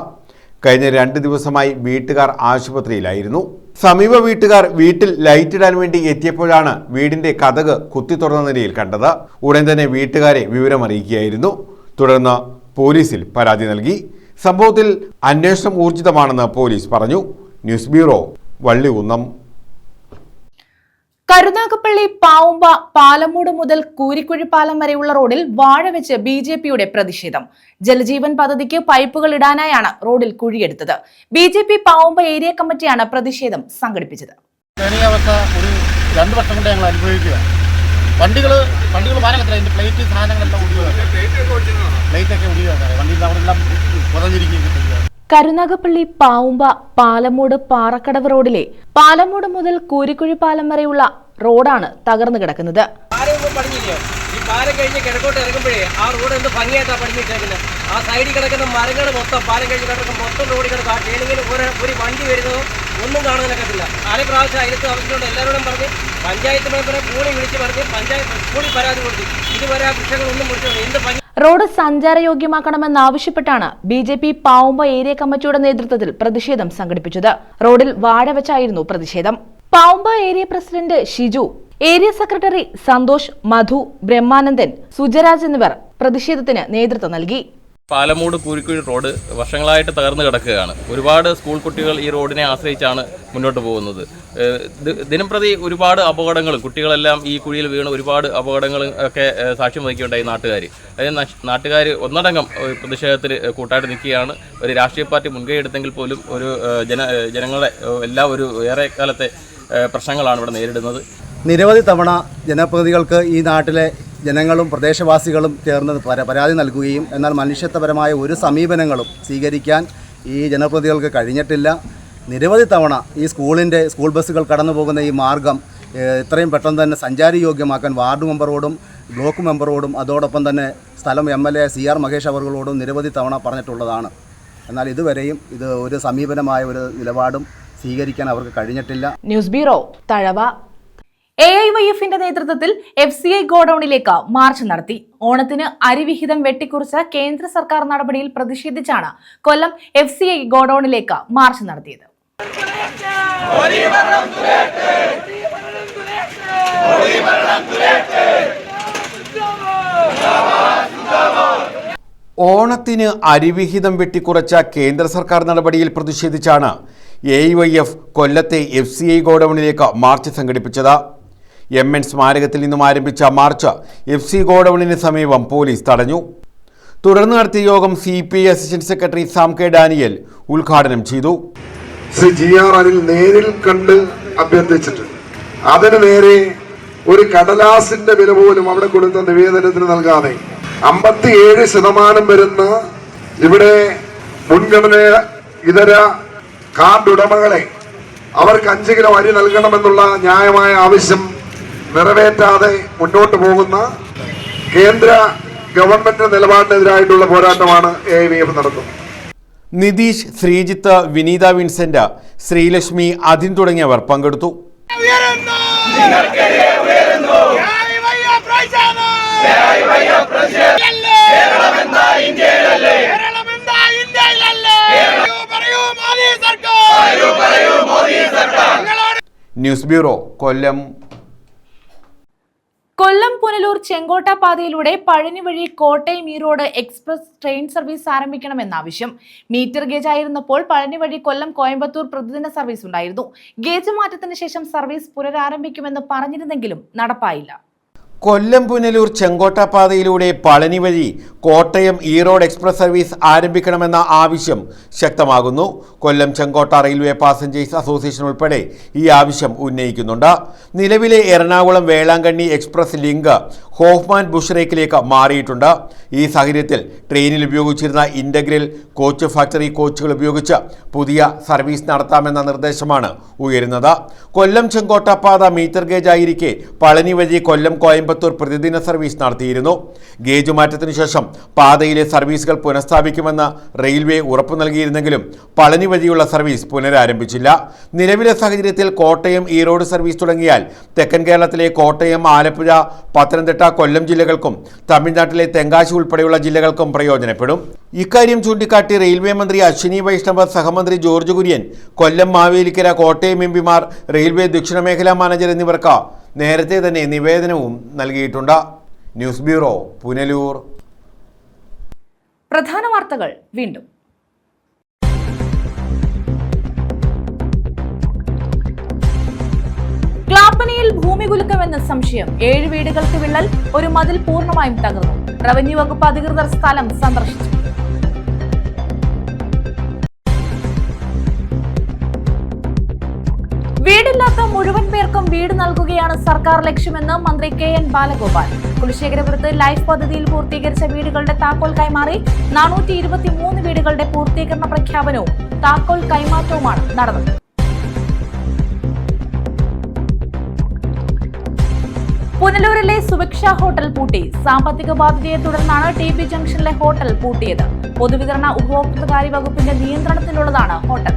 കഴിഞ്ഞ 2 ദിവസമായി വീട്ടുകാർ ആശുപത്രിയിലായിരുന്നു. സമീപ വീട്ടുകാർ വീട്ടിൽ ലൈറ്റ് ഇടാൻ വേണ്ടി എത്തിയപ്പോഴാണ് വീടിന്റെ കതക് കുത്തി തുറന്ന നിലയിൽ കണ്ടത്. ഉടൻ തന്നെ വീട്ടുകാരെ വിവരമറിയിക്കുകയായിരുന്നു. തുടർന്ന് പോലീസിൽ പരാതി നൽകി. സംഭവത്തിൽ അന്വേഷണം ഊർജിതമാണെന്ന് പോലീസ് പറഞ്ഞു. News bureau, Vallikunnam. കരുനാഗപ്പള്ളി പാവുമ്പ പാലമൂട് മുതൽ കൂരിക്കുഴി പാലം വരെയുള്ള റോഡിൽ വാഴ വെച്ച് BJPയുടെ പ്രതിഷേധം. ജലജീവൻ പദ്ധതിക്ക് പൈപ്പുകൾ ഇടാനായാണ് റോഡിൽ കുഴിയെടുത്തത്. BJP പാവുമ്പ ഏരിയ കമ്മിറ്റിയാണ് പ്രതിഷേധം സംഘടിപ്പിച്ചത്. ഒരു 2 വർഷം കൊണ്ട് ഞങ്ങൾ അനുഭവിക്കുക. വണ്ടികൾ വാനകത്തില്ല, അതിന്റെ പ്ലേറ്റ് സാധനങ്ങളെല്ലാം പ്ലേറ്റൊക്കെ ഒടിയുകയാണ്. വണ്ടിയിൽ അവിടെല്ലാം പുറഞ്ഞിരിക്കുകയും. കരുനാഗപ്പള്ളി പാവുമ്പ പാലമൂട് പാറക്കടവ് റോഡിലെ പാലമൂട് മുതൽ കൂരിക്കുഴി പാലം വരെയുള്ള റോഡാണ് തകർന്നു കിടക്കുന്നത്. ഈ പാലം കഴിഞ്ഞ് കിഴക്കോട്ട് ഇറങ്ങുമ്പോഴേ ആ റോഡ് എന്ത് ഭംഗിയായിട്ടാണ് പണിഞ്ഞിട്ടേക്കുന്നത്. ആ സൈഡിൽ കിടക്കുന്ന മരങ്ങൾ മൊത്തം പാലം കഴിഞ്ഞ് കിടക്കുന്ന മൊത്തം റോഡിൽ കിടക്കുക. ആ കേളിങ്ങിൽ ഒരു വണ്ടി വരുന്നതോ ഒന്നും കാണാനൊക്കത്തില്ല. 4 പ്രാവശ്യം അതിലത്ത് ആവശ്യമുണ്ട്. എല്ലാവരോടും പറഞ്ഞ് പഞ്ചായത്ത് മെമ്പറെ കൂടി വിളിച്ച് പറഞ്ഞ് പഞ്ചായത്ത് കൂടി പരാതി കൊടുത്തു. ഇതുവരെ ആ വൃക്ഷങ്ങളൊന്നും കൊടുത്തു. എന്ത് ഭംഗി. റോഡ് സഞ്ചാരയോഗ്യമാക്കണമെന്നാവശ്യപ്പെട്ടാണ് BJP പാവുമ്പ ഏരിയ കമ്മിറ്റിയുടെ നേതൃത്വത്തിൽ പ്രതിഷേധം സംഘടിപ്പിച്ചത്. റോഡിൽ വാഴ വെച്ചായിരുന്നു പ്രതിഷേധം. Pavumba area president Shiju, area secretary Santhosh, Madhu, Brahmanandan, Sujaraj എന്നിവർ പ്രതിഷേധത്തിന് നേതൃത്വം നൽകി. പാലമൂട് കൂരിക്കുഴി റോഡ് വർഷങ്ങളായിട്ട് തകർന്നു കിടക്കുകയാണ്. ഒരുപാട് സ്കൂൾ കുട്ടികൾ ഈ റോഡിനെ ആശ്രയിച്ചാണ് മുന്നോട്ട് പോകുന്നത്. ദിനംപ്രതി ഒരുപാട് അപകടങ്ങളും കുട്ടികളെല്ലാം ഈ കുഴിയിൽ വീണ് ഒരുപാട് അപകടങ്ങളും ഒക്കെ സാക്ഷ്യം വഹിക്കുകയുണ്ടായി നാട്ടുകാർ. അതായത് നാട്ടുകാർ ഒന്നടങ്കം പ്രതിഷേധത്തിൽ കൂട്ടായിട്ട് നിൽക്കുകയാണ്. ഒരു രാഷ്ട്രീയ പാർട്ടി മുൻകൈ എടുത്തെങ്കിൽ പോലും ഒരു ജനങ്ങളെ എല്ലാം ഒരു ഏറെ കാലത്തെ പ്രശ്നങ്ങളാണ് ഇവിടെ നേരിടുന്നത്. നിരവധി തവണ ജനപ്രതിനിധികൾക്ക് ഈ നാട്ടിലെ ജനങ്ങളും പ്രദേശവാസികളും ചേർന്ന് പരാതി നൽകുകയും എന്നാൽ മനുഷ്യത്വപരമായ ഒരു സമീപനങ്ങളും സ്വീകരിക്കാൻ ഈ ജനപ്രതിനിധികൾക്ക് കഴിഞ്ഞിട്ടില്ല. നിരവധി തവണ ഈ സ്കൂൾ ബസ്സുകൾ കടന്നു പോകുന്ന ഈ മാർഗം എത്രയും പെട്ടെന്ന് തന്നെ സഞ്ചാരയോഗ്യമാക്കാൻ വാർഡ് മെമ്പറോടും ബ്ലോക്ക് മെമ്പറോടും അതോടൊപ്പം തന്നെ സ്ഥലം MLA CR മഹേഷ് അവர்களോടും നിരവധി തവണ പറഞ്ഞിട്ടുള്ളതാണ്. എന്നാൽ ഇതുവരെയും ഇത് ഒരു സമീപനമായ ഒരു നിലപാടും സ്വീകരിക്കാൻ അവർക്ക് കഴിഞ്ഞിട്ടില്ല. News bureau, Thazhava. AIYFന്റെ നേതൃത്വത്തിൽ FCI ഗോഡൌണിലേക്ക് മാർച്ച് നടത്തി. ഓണത്തിന് അരിവിഹിതം വെട്ടിക്കുറിച്ച കേന്ദ്ര സർക്കാർ നടപടിയിൽ പ്രതിഷേധിച്ചാണ് കൊല്ലം FCI ഗോഡൌണിലേക്ക് മാർച്ച് നടത്തിയത്. ഓണത്തിന് അരിവിഹിതം വെട്ടിക്കുറച്ച കേന്ദ്ര സർക്കാർ നടപടിയിൽ പ്രതിഷേധിച്ചാണ് AIYF കൊല്ലത്തെ FCI ഗോഡൌണിലേക്ക് മാർച്ച് സംഘടിപ്പിച്ചത്. MN സ്മാരകത്തിൽ നിന്നും ആരംഭിച്ച മാർച്ച് FC ഗോഡൌണിന് സമീപം പോലീസ് തടഞ്ഞു. തുടർന്ന് നടത്തിയ യോഗം CPI assistant secretary Sam K Daniel ഉദ്ഘാടനം ചെയ്തു. ശ്രീ GR അനിൽ നേരിൽ കണ്ട് അഭ്യർത്ഥിച്ചിട്ട് അതിന് നേരെ ഒരു കടലാസിന്റെ വില പോലും അവിടെ കൊടുത്ത നിവേദനത്തിന് നൽകാതെ 57% വരുന്ന ഇവിടെ മുൻഗണന ഇതര കാർഡ് ഉടമകളെ അവർക്ക് 5 കിലോ അരി നൽകണമെന്നുള്ള ന്യായമായ ആവശ്യം നിറവേറ്റാതെ മുന്നോട്ട് പോകുന്ന കേന്ദ്ര ഗവൺമെന്റ് നിലപാടിനെതിരായിട്ടുള്ള പോരാട്ടമാണ് AIYF നടത്തുന്നത്. നിതീഷ്, ശ്രീജിത്ത്, വിനീത വിൻസെന്റ്, ശ്രീലക്ഷ്മി, അധിൻ തുടങ്ങിയവർ പങ്കെടുത്തു. News bureau, Kollam. കൊല്ലം പുനലൂർ ചെങ്കോട്ട പാതയിലൂടെ പഴനി വഴി Kottayam Erode express train service ആരംഭിക്കണമെന്ന ആവശ്യം. മീറ്റർ ഗേജ് ആയിരുന്നപ്പോൾ പഴനി വഴി കൊല്ലം കോയമ്പത്തൂർ പ്രതിദിന സർവീസ് ഉണ്ടായിരുന്നു. ഗേജ് മാറ്റത്തിന് ശേഷം സർവീസ് പുനരാരംഭിക്കുമെന്ന് പറഞ്ഞിരുന്നെങ്കിലും നടപ്പായില്ല. കൊല്ലം പുനലൂർ ചെങ്കോട്ട പാതയിലൂടെ പളനി വഴി കോട്ടയം ഈറോഡ് എക്സ്പ്രസ് സർവീസ് ആരംഭിക്കണമെന്ന ആവശ്യം ശക്തമാകുന്നു. Kollam Chenkotta railway passengers association ഉൾപ്പെടെ ഈ ആവശ്യം ഉന്നയിക്കുന്നുണ്ട്. നിലവിലെ Ernakulam Velankanni express Linke Hofmann ബുഷറേക്കിലേക്ക് മാറിയിട്ടുണ്ട്. ഈ സാഹചര്യത്തിൽ ട്രെയിനിൽ ഉപയോഗിച്ചിരുന്ന ഇൻ്റഗ്രൽ കോച്ച് ഫാക്ടറി കോച്ചുകൾ ഉപയോഗിച്ച് പുതിയ സർവീസ് നടത്താമെന്ന നിർദ്ദേശമാണ് ഉയരുന്നത്. കൊല്ലം ചെങ്കോട്ട പാത മീറ്റർ ഗേജ് ആയിരിക്കെ പളനി വഴി കൊല്ലം കോയമ്പത്തൂർ പ്രതിദിന സർവീസ് നടത്തിയിരുന്നു. ഗേജ് മാറ്റത്തിനു ശേഷം പാതയിലെ സർവീസുകൾ പുനഃസ്ഥാപിക്കുമെന്ന് റെയിൽവേ ഉറപ്പു നൽകിയിരുന്നെങ്കിലും പളനി വഴിയുള്ള സർവീസ് പുനരാരംഭിച്ചില്ല. നിലവിലെ സാഹചര്യത്തിൽ കോട്ടയം ഈറോഡ് സർവീസ് തുടങ്ങിയാൽ തെക്കൻ കേരളത്തിലെ കോട്ടയം, ആലപ്പുഴ, പത്തനംതിട്ട, കൊല്ലം ജില്ലകൾക്കും തമിഴ്നാട്ടിലെ തെങ്കാശി ഉൾപ്പെടെയുള്ള ജില്ലകൾക്കും പ്രയോജനപ്പെടും. ഇക്കാര്യം ചൂണ്ടിക്കാട്ടി റെയിൽവേ മന്ത്രി അശ്വിനി വൈഷ്ണവ്, സഹമന്ത്രി ജോർജ് കുര്യൻ, കൊല്ലം, മാവേലിക്കര, കോട്ടയം എംപിമാർ, റെയിൽവേ ദക്ഷിണ മേഖലാ മാനേജർ എന്നിവർക്ക് നേരത്തെ തന്നെ നിവേദനവും നൽകിയിട്ടുണ്ട്. News bureau, Punalur. പ്രധാന വാർത്തകൾ വീണ്ടും. ക്ലാപ്പനയിൽ ഭൂമി കുലുക്കമെന്ന സംശയം. 7 വീടുകൾക്ക് വിള്ളൽ, ഒരു മതിൽ പൂർണ്ണമായും തകർന്നു. റവന്യൂ വകുപ്പ് അധികൃതർ സ്ഥലം സന്ദർശിച്ചു. വീടില്ലാത്ത മുഴുവൻ പേർക്കും വീട് നൽകുകയാണ് സർക്കാർ ലക്ഷ്യമെന്ന് മന്ത്രി KN ബാലഗോപാൽ. കുലശേഖരപുരത്ത് ലൈഫ് പദ്ധതിയിൽ പൂർത്തീകരിച്ച വീടുകളുടെ താക്കോൽ കൈമാറി. 423 വീടുകളുടെ പൂർത്തീകരണ പ്രഖ്യാപനവും താക്കോൽ കൈമാറ്റവുമാണ് നടന്നത്. പുനലൂരിലെ സുഭിക്ഷ ഹോട്ടൽ പൂട്ടി. സാമ്പത്തിക ബാധ്യതയെ തുടർന്നാണ് TB ജംഗ്ഷനിലെ ഹോട്ടൽ പൂട്ടിയത്. പൊതുവിതരണ ഉപഭോക്തൃകാര്യ വകുപ്പിന്റെ നിയന്ത്രണത്തിലുള്ളതാണ് ഹോട്ടൽ.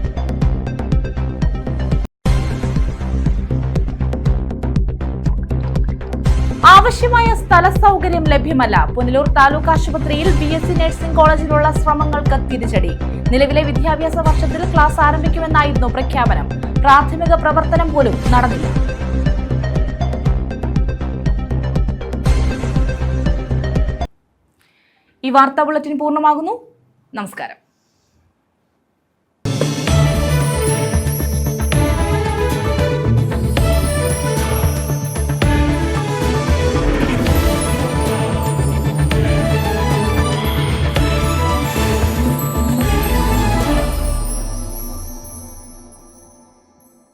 ആവശ്യമായ സ്ഥല സൗകര്യം ലഭ്യമല്ല. പുനലൂർ താലൂക്ക് ആശുപത്രിയിൽ BSc നഴ്സിംഗ് കോളേജിലുള്ള ശ്രമങ്ങൾക്ക് തിരിച്ചടി. നിലവിലെ വിദ്യാഭ്യാസ വർഷത്തിൽ ക്ലാസ് ആരംഭിക്കുമെന്നായിരുന്നു പ്രഖ്യാപനം. പ്രാഥമിക പ്രവർത്തനം പോലും നടന്നില്ല. ഈ വാർത്താ ബുള്ളറ്റിൻ പൂർണ്ണമാകുന്നു. നമസ്കാരം.